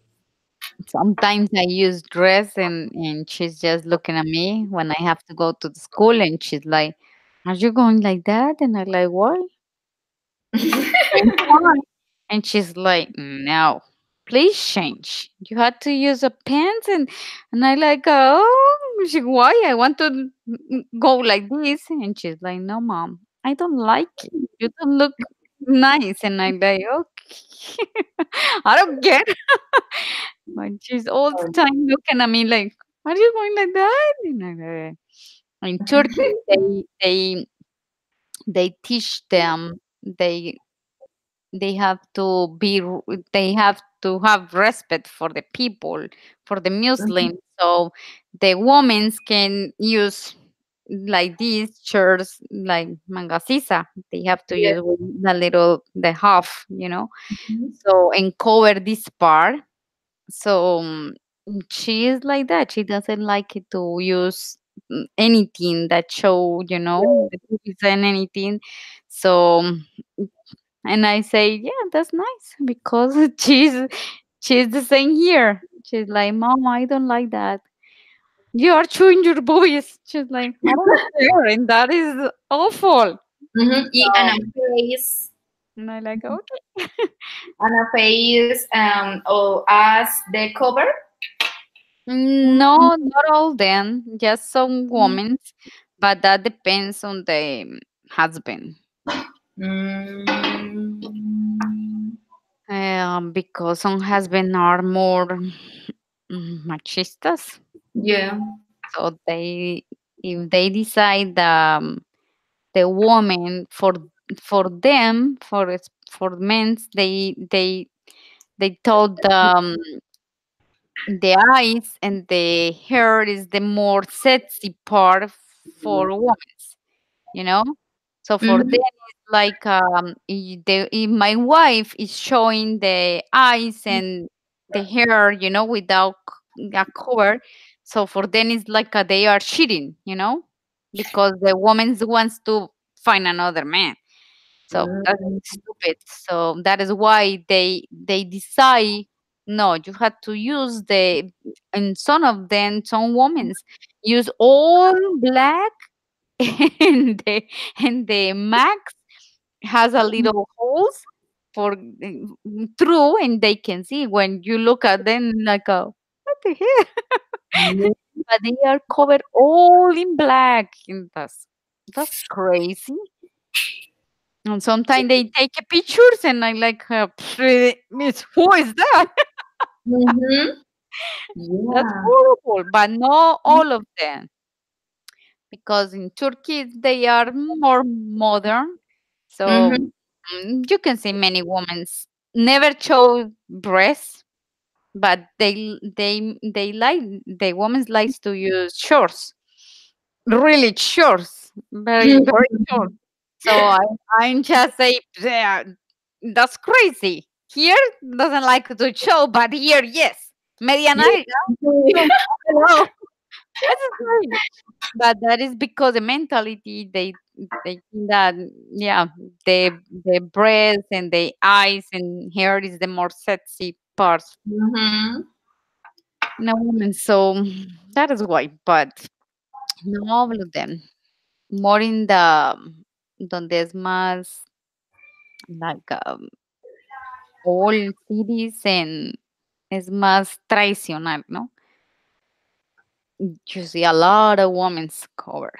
Sometimes I use dress and she's just looking at me when I have to go to the school and she's like, "Are you going like that?" And I'm like, "What?" I'm fine. And she's like, "No, please change. You had to use a pants." And I like, "Oh, why? I want to go like this." And she's like, "No, mom, I don't like it. You don't look nice." And I like, "Okay, I don't get." But she's all the time looking at me like, "Are you going like that?" And I go, in Turkey, they teach them they have to be they have to have respect for the people, for the Mhm. Muslims. So the women can use like these shirts like mangasisa. They have to Yes. use with the little the half, Mhm. so and cover this part. So she is like that. She doesn't like it to use anything that show, the boobies and anything. So and I say, yeah, that's nice because she's the same here. She's like, Mom, I don't like that. You are chewing your boobies. She's like, I don't care, and that is awful. Mhm. So, And and I like, okay. a face as the cover. No, not all then, just some women, but that depends on the husband. Mm, Because some husbands are more machistas. yeah. So if they decide the woman for men, they told the eyes and the hair is the more sexy part for women, you know. So for them, Mhm. it's like if my wife is showing the eyes and the hair, without a cover. So for them, it's like they are cheating, because the woman wants to find another man. So that's Mm, stupid. So that is why they decide no, you have to use and some of them, some women use all black and the max has a little holes for through and they can see when you look at them like what the hell? mm, But they are covered all in black and that's crazy. And sometimes they take pictures and I like miss who is that? mhm. That's Yeah. horrible, but not all of them because in Turkey they are more modern. So Mhm. you can see many women never show breasts, but they like the women likes to use shorts, really shorts, very short. So I just say, "Yeah, that's crazy." Here doesn't like to show, but here, yes. Media nalga. Hello. That's strange. But that is because the mentality they think that yeah the breasts and the eyes and hair is the more sexy parts Mhm. in a woman. So that is why. But no all of them. More in the donde es más like old cities and es más tradicional, ¿no? You see a lot of women's cover.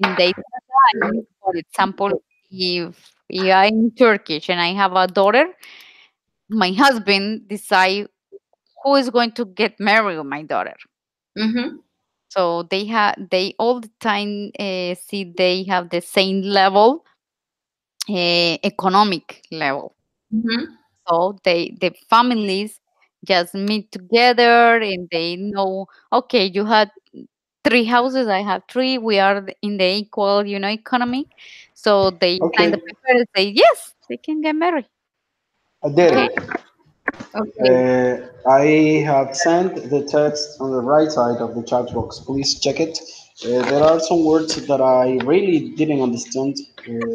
In daytime, for example, if I'm Turkish and I have a daughter, my husband decide who is going to get married with my daughter. Mhm. So they all the time see they have the same level, economic level. Mhm. So the families just meet together and they know, okay, you had three houses, I have three. We are in the equal, economy. So they sign the Okay, paper and say yes, they can get married. I did Okay. it. Okay. I have sent the text on the right side of the chat box. Please check it. There are some words that I really didn't understand,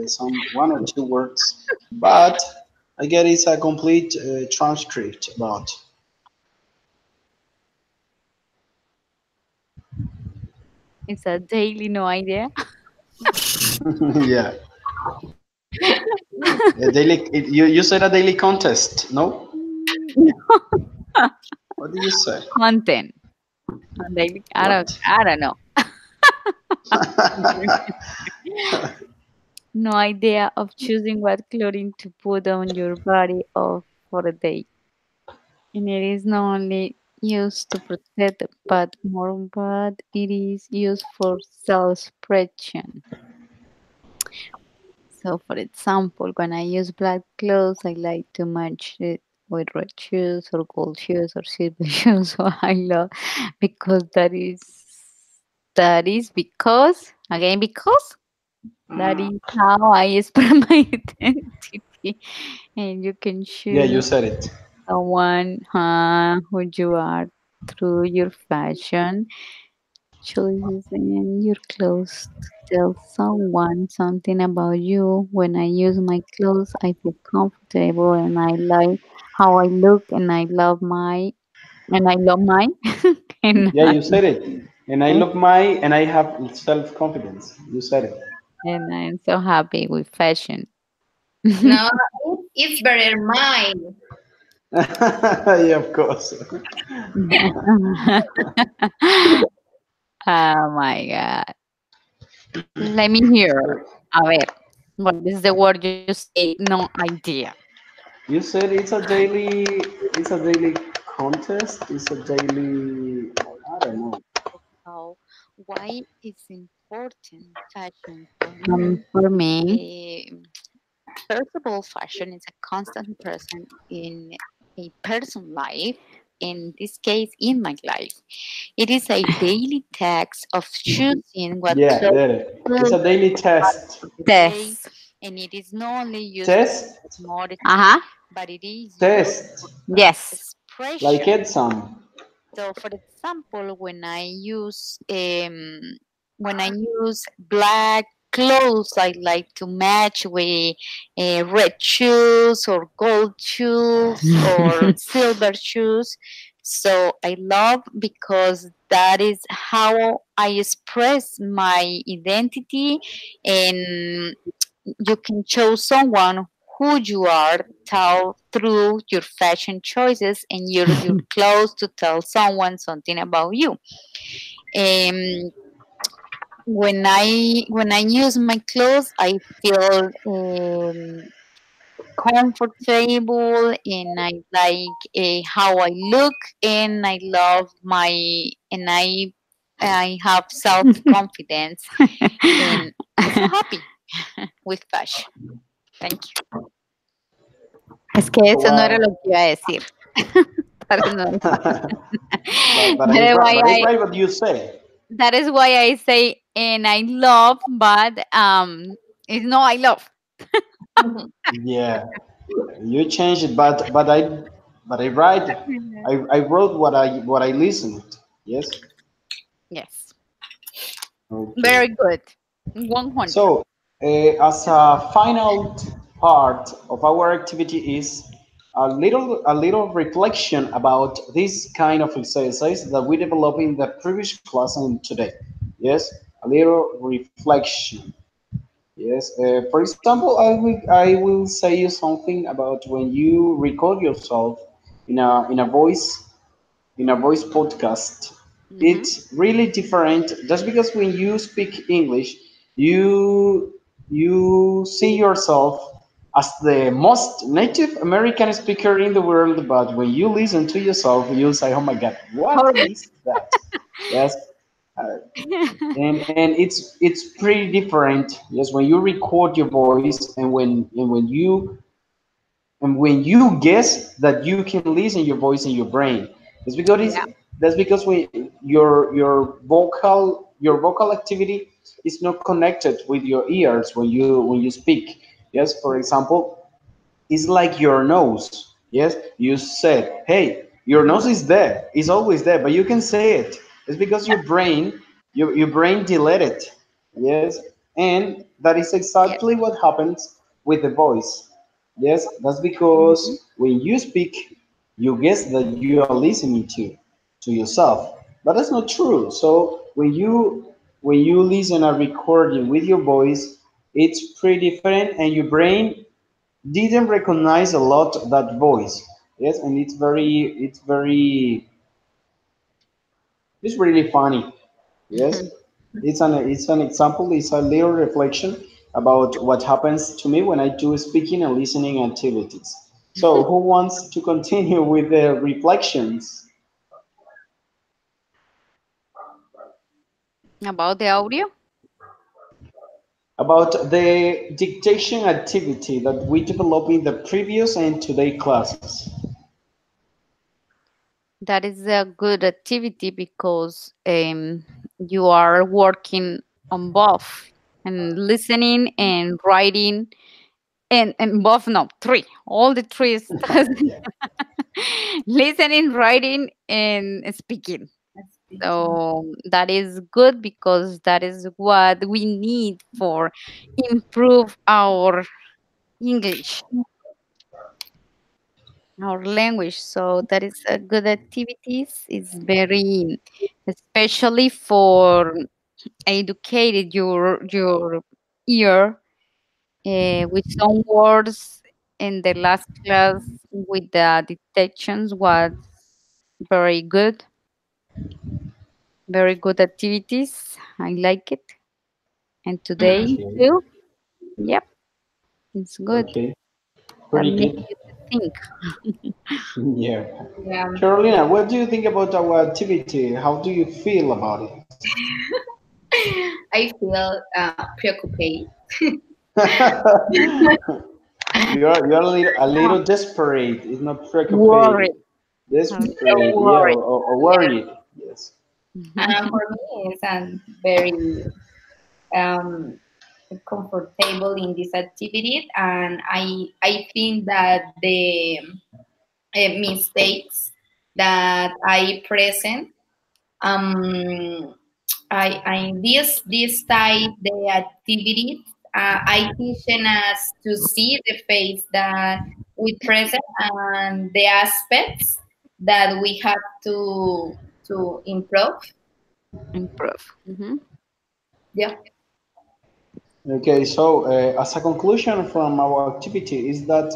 some one or two words, but I get it's a complete transcript about. It's a daily no idea. Yeah, a daily. You said a daily contest, no? What did you say? Content. On daily, What? I don't know. No idea of choosing what clothing to put on your body or for a day. And it is not only used to protect, but more but it is used for self-expression. So, for example, when I use black clothes, I like to match it with red shoes or gold shoes or silver shoes. So I love because that is because again because that is how I express my identity, and you can Yeah, you choose said it. someone who you are through your fashion choices and your clothes to tell someone something about you. When I use my clothes, I feel comfortable and I like how I look and I love mine and Yeah, you said it. And I look my and I have self confidence. You said it. and I'm so happy with fashion. No, it's better mine. Yeah, of course. Oh my God. Let me hear. A ver, what is the word you say? No idea. You said it's a daily contest. It's a daily I don't know. How, why it's important fashion for me? For me. First of all, fashion is a constant present in a person's life. In this case, in my life, it is a daily task of choosing what Yeah, clothes there it. to It's put a daily test. for the day, Test. and it is not only used to Test. more, Uh-huh. but it is used Test. for Yes. Like expression. Edson. So, for example, when I use black clothes, I like to match with red shoes or gold shoes or silver shoes. So I love because that is how I express my identity, and you can show someone who you are tell through your fashion choices and your clothes to tell someone something about you. Um, when I use my clothes, I feel comfortable and I like how I look and I love my and I have self confidence and I'm so happy with fashion. Thank you. Es que eso no era Wow. lo que iba a decir. Pero no. But That it's is right. why But it's I right what you say. that is why I say and I love, but it's no I love. Yeah, you changed it, but I write I wrote what I listened. Yes. Yes. Okay. Very good. 100. So, as a final part of our activity is a little reflection about this kind of exercise that we developed in the previous class and today. Yes, a little reflection. Yes. For example, I will say you something about when you record yourself in a voice podcast. Mhm. It's really different just because when you speak English, you see yourself as the most Native American speaker in the world, but when you listen to yourself, you say, "Oh my God, what Horrible. is that?" Yes, and it's pretty different. Yes, when you record your voice and when you guess that you can listen your voice in your brain, it's because Yeah. that's because when your vocal activity is not connected with your ears when you speak. Yes, for example, it's like your nose. Yes, you said, "Hey, your nose is there. It's always there," but you can say it. It's because your brain deleted it. Yes, and that is Yes. exactly what happens with the voice. Yes, that's Mhm. because when you speak, you guess that you are listening to yourself, but that's not true. So when you listen a recording with your voice, it's pretty different, and your brain didn't recognize a lot that voice. Yes, and it's really funny. Yes, it's an example. It's a little reflection about what happens to me when I do speaking and listening activities. So who wants to continue with the reflections About the audio, about the dictation activity that we developed in the previous and today classes? that is a good activity because you are working on both and listening and writing and both, no, three, all the three stuff. Yeah. Listening, writing, and speaking. Speaking. So that is good because that is what we need for improve our English, our language. So that is a good activities. It's very, especially for educated your ear with some words in the last class with the detections was very good, very good activities. I like it. And today Okay. too. Yep, it's good. Okay. That Pretty makes good. you to think. Yeah. Yeah. Carolina, what do you think about our activity? How do you feel about it? I feel preoccupied. You're a little desperate. It's not preoccupied. Worried. A little Desperate, yeah, worried. or worried. Yes. For me, it's very um, comfortable in this activity, and I think that the mistakes that I present, um, I this type the activities I teaching us to see the face that we present and the aspects that we have to improve. Improve. Yeah. Okay, so as a conclusion from our activity is that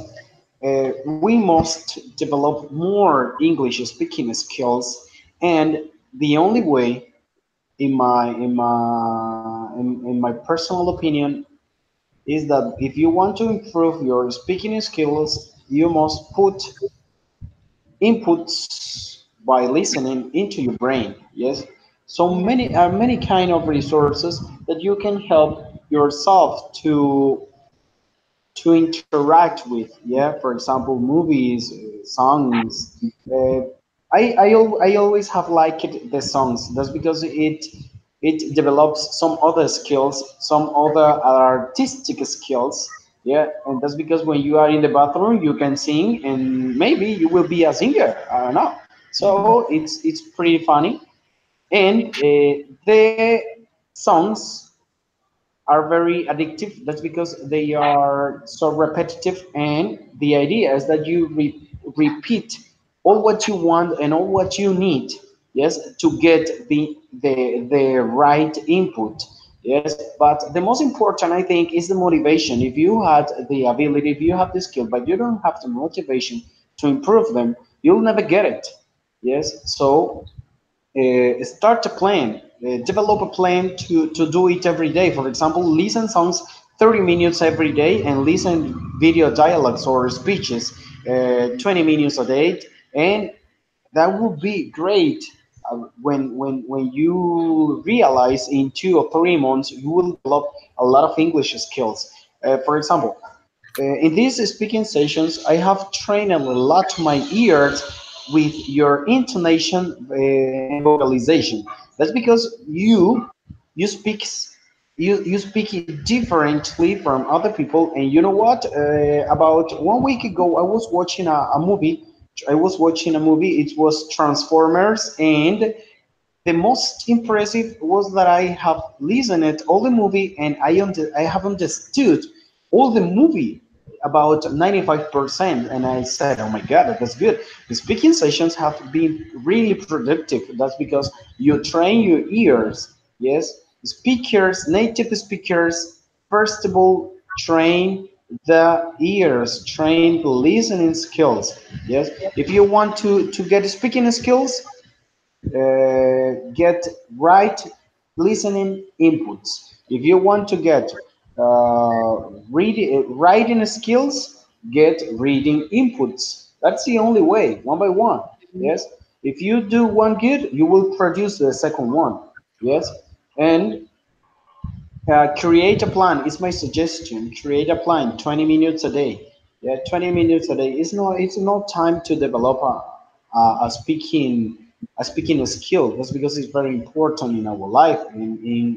we must develop more English speaking skills, and the only way, in my personal opinion, is that if you want to improve your speaking skills, you must put inputs by listening into your brain. Yes, so Yeah. many kind of resources that you can help yourself to interact with. Yeah, for example, movies, songs. uh, I always have liked the songs. That's because it develops some other skills, some other artistic skills. Yeah, and that's because when you are in the bathroom, you can sing, and maybe you will be a singer. I don't know. So it's pretty funny, and the songs are very addictive. That's because they are so repetitive, and the idea is that you repeat all what you want and all what you need, yes, to get the right input. Yes, but the most important, I think, is the motivation. If you had the ability, if you have the skill, but you don't have the motivation to improve them, you'll never get it. Yes, so start a plan, develop a plan to do it every day. For example, listen songs 30 minutes every day and listen video dialogues or speeches 20 minutes a day, and that would be great. When you realize in 2 or 3 months you will develop a lot of English skills. For example, in these speaking sessions, I have trained a lot my ears with your intonation and vocalization. That's because you speak you speak it differently from other people. And you know what? About 1 week ago, I was watching a movie. I was watching a movie. It was Transformers, and the most impressive was that I have listened all the movie, and I have understood all the movie about 95%. And I said, oh my god, that's good. The speaking sessions have been really productive. That's because you train your ears. Yes, speakers, native speakers, first of all, train the ears, train the listening skills. Yes, if you want to get speaking skills, get right listening inputs. If you want to get writing skills, get reading inputs. That's the only way, one by one. Yes. If you do one good, you will produce the second one. Yes. And create a plan is my suggestion. Create a plan, 20 minutes a day. Yeah, 20 minutes a day. It's not time to develop a speaking skill. That's because it's very important in our life, in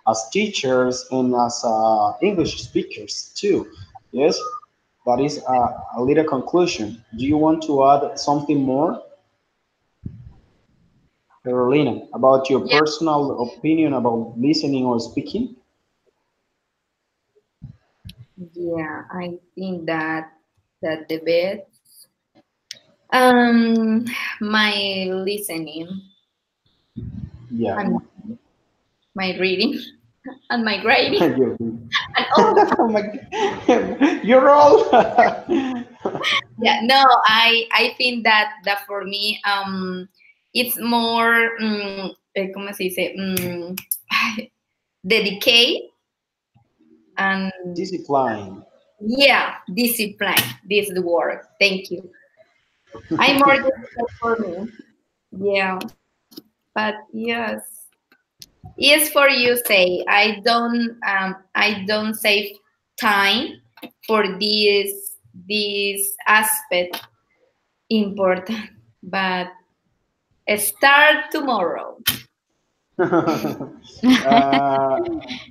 as teachers and as English speakers too. Yes, that is a little conclusion. Do you want to add something more, Carolina, about your Yeah, personal opinion about listening or speaking? yeah. I think that the best um my listening Yeah. and my reading and my writing You're, and oh oh my, you're all. yeah, no, I think that for me it's more ¿cómo se dice? Dedicate and Discipline. yeah, discipline. This is the word. Thank you. I'm more difficult for me. Yeah, but yes, yes for you. Say I don't save time for this aspect important, but start tomorrow.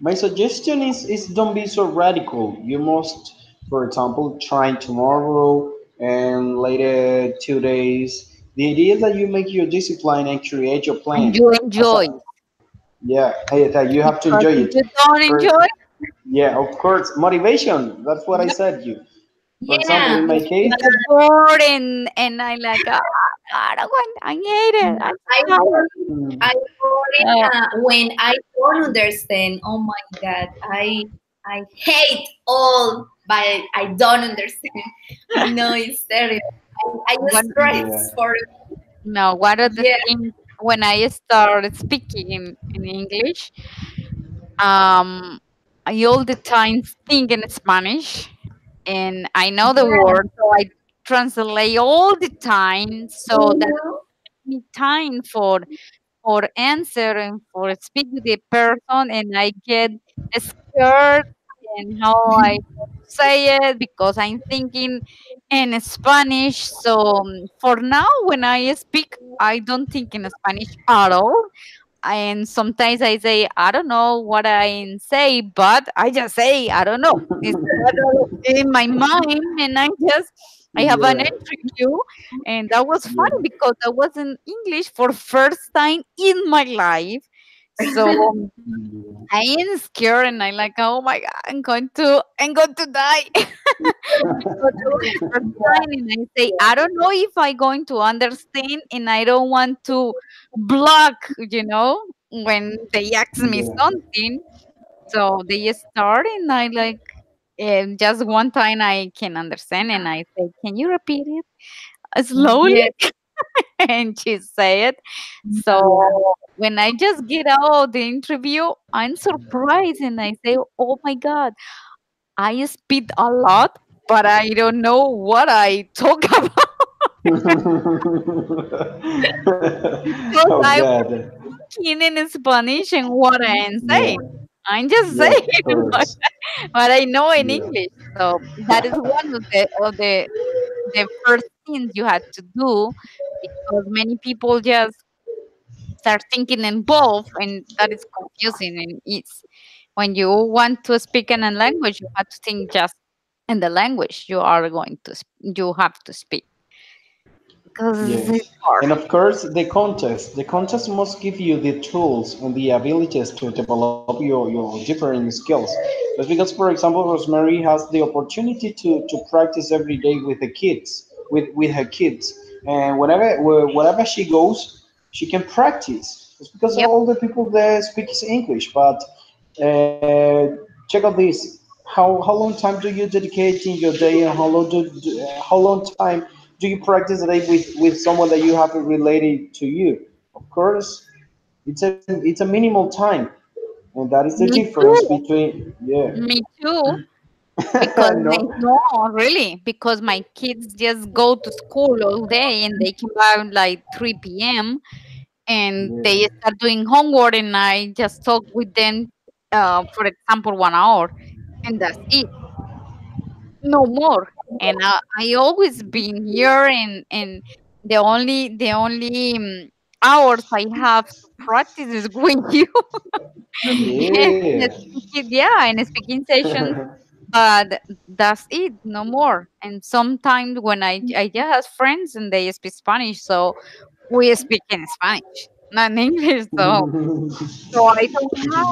My suggestion is don't be so radical. You must, for example, try tomorrow and later 2 days. The idea is that you make your discipline and create your And plan. you As a, enjoy. yeah, that you have to Because enjoy if it. you don't For, enjoy, yeah, of course, motivation. That's what I yeah, said. You. For example, Yeah, in my you case, get bored and I like, I don't want, I hate it. I'm I tired. hmm, I worry Uh, when I don't understand. Oh my God, I hate all, but I don't understand. No, it's terrible. I what, yeah. stress for no, one of the yeah. things when I started speaking in English, um, I all the time think in Spanish and I know the Yeah. word, so I translate all the time so that Mhm. me time for answering for speak with the person and I get scared and how I say it because I'm thinking in Spanish. So for now when I speak I don't think in Spanish at all. and sometimes I say I don't know what I say, but I just say I don't know. It's in my mind, and I have an Yeah. interview, and that was Yeah. funny because I was in English for first time in my life. So Yeah. I am scared, and I like, oh my god, I'm going to die. Because I was the first time, and I say, I don't know if I going to understand, and I don't want to block, when they ask me Yeah. something. So they start, and I like, just one time I can understand, and I say, can you repeat it slowly? Yes. And she said, so Yeah. when I just get out the interview, I'm surprised, and I say, oh my god, I speak a lot, but I don't know what I talk about because Oh I was God. thinking in Spanish and what I'm Yeah. saying. I'm just Yeah. saying Of what, course. what I know in Yeah. English. So that is one of the first things you had to do, because many people just start thinking in both, and that is confusing. And it's when you want to speak in a language, you have to think just in the language you have to speak, because it's Yes, hard. and of course the contest must give you the tools and the abilities to develop your different skills. Just because, for example, Rosemary has the opportunity to practice every day with the kids, with her kids, and wherever she goes, she can practice. It's because Yep. all the people there speak English. But check out this. How long time do you dedicate in your day, and how long time do you practice a day with someone that you have related to you? Of course, it's a minimal time, and that is the Me difference too. between yeah. Me too. Because my No. no, really, because my kids just go to school all day, and they come back like 3 p.m. and Yeah. they start doing homework, and I just talk with them, for example, 1 hour, and that's it, no more. And I always been here, and the only hours I have to practice is with you. Yeah. And speaking, yeah, and speaking sessions, but that's it, no more. And sometimes when I just have friends and they speak Spanish, so we speak in Spanish, not in English. So I don't have,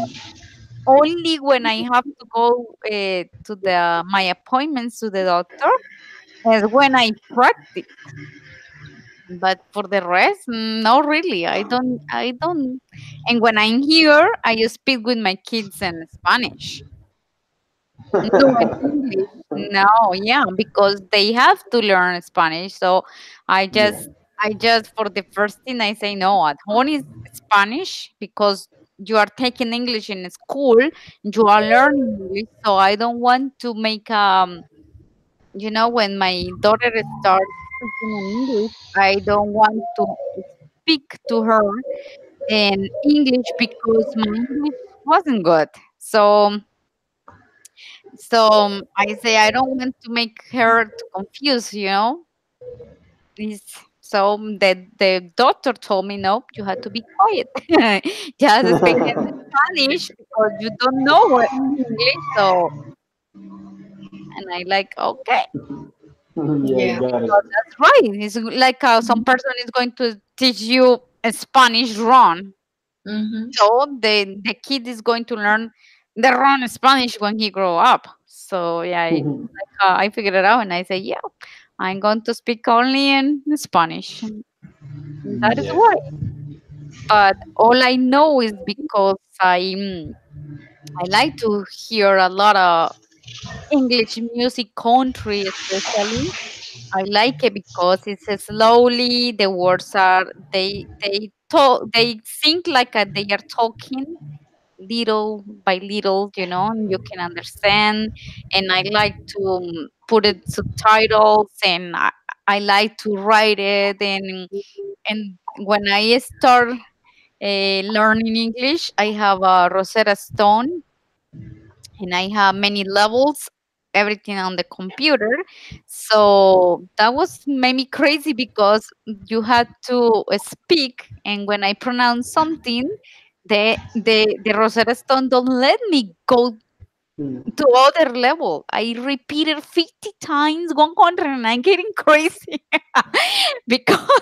only when I have to go to the my appointments to the doctor is when I practice. But for the rest, not really. I don't. And when I'm here, I speak with my kids in Spanish. No, in English. No, yeah, because they have to learn Spanish. So I Yeah. just, for the first thing I say no. At home is Spanish because you are taking English in school. You are learning English. So I don't want to make when my daughter starts speaking in English, I don't want to speak to her in English because my English wasn't good. So I say I don't want to make her to confuse. So the doctor told me no, you have to be quiet. Just speak in Spanish because you don't know what English. So and I like okay. Yeah, I Yeah. got it. Because that's right. It's like some person is going to teach you Spanish wrong. Mm-hmm. So the kid is going to learn the wrong Spanish when he grow up. So yeah, I figured it out, and I say, yeah, I'm going to speak only in Spanish. And that is Yeah. why. But all I know is because I like to hear a lot of English music, country especially. I like it because it's slowly. The words are they talk. They think like they are talking little by little, and you can understand. And I like to put it subtitles, and I like to write it. And when I start learning English, I have a Rosetta Stone, and I have many levels. everything on the computer. So that was made me crazy because you had to speak, and when I pronounce something, the Rosetta Stone don't let me go Hmm. to other level. I repeated 50 times 100 and I'm getting crazy because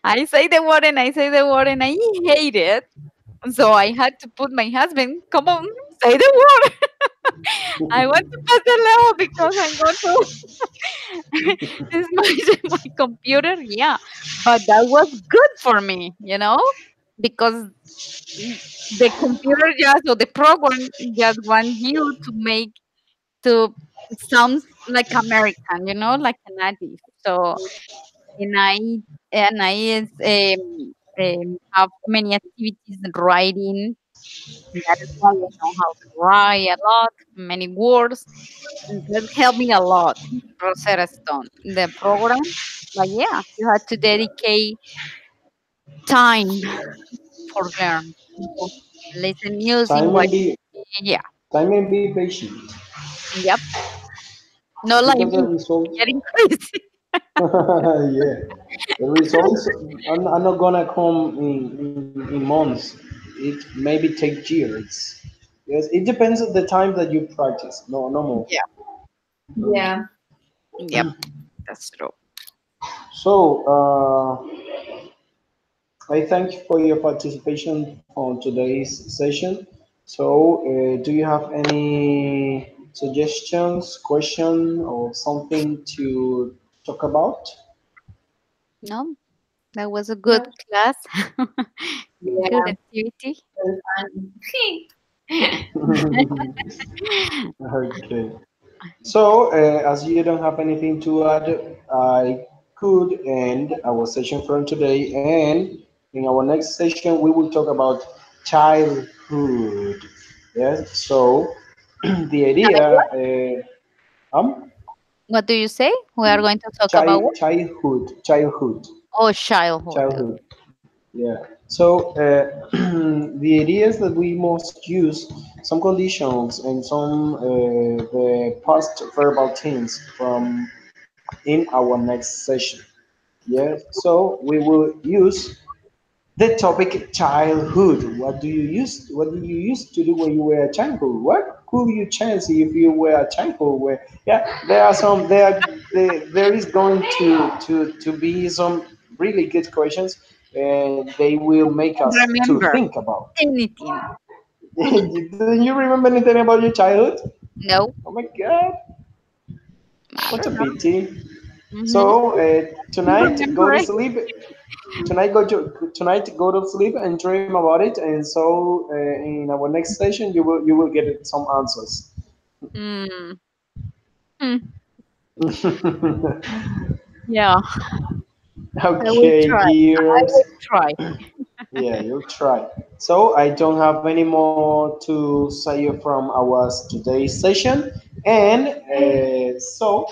I say the word and I say the word and I hate it. So I had to put my husband, come on, say the word. I want to pass the level because I'm going to smash my computer. Yeah. But that was good for me, because the computer just or the program just want you to make to sounds like American, like a native. So and I is, have many activities in writing. And that is why I know how to write a lot, many words. And that helped me a lot, Rosetta Stone, the program. But yeah, you had to dedicate time for learn. Listen music, Time watch. and be Yeah, time and be patient yep. Not like because the me, results. getting crazy. Yeah, the results are not gonna come in months. It maybe take years. Yes, it depends on the time that you practice. No, no more. Yeah, Yeah. yep, that's true. So, I thank you for your participation on today's session. So, do you have any suggestions, question, or something to talk about? No, that was a good No. class. Good Yeah. activity. Very fun. Okay. So, as you don't have anything to add, I could end our session from today. And in our next session, we will talk about childhood. Yes. So, the idea, What do you say? We are going to talk about what? childhood, Oh, childhood. childhood. Yeah. So, the idea is that we must use some conditions and some the past verbal things from in our next session. Yes, so we will use the topic childhood. What do you use? What did you used to do when you were a childhood? What could you change if you were a childhood? Where yeah, there are some there is going to be some really good questions, and they will make us to Remember think about. anything? Do you remember anything about your childhood? No, Oh my God, I what a don't know. pity. Hmm. So tonight, go Remember to it? sleep. Tonight go to sleep and dream about it. And so in our next session, you will get some answers. Mm. Hmm. Yeah, I will Okay, try. I dears. will try. Yeah, you'll try. So I don't have any more to say from our today's session, and so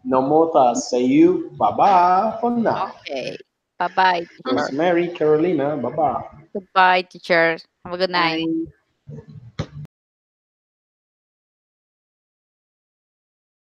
no more to say you bye bye for now. Okay. Bye bye, teacher. Rosemary, Carolina, bye bye. Goodbye, teacher. Have a good night. Bye.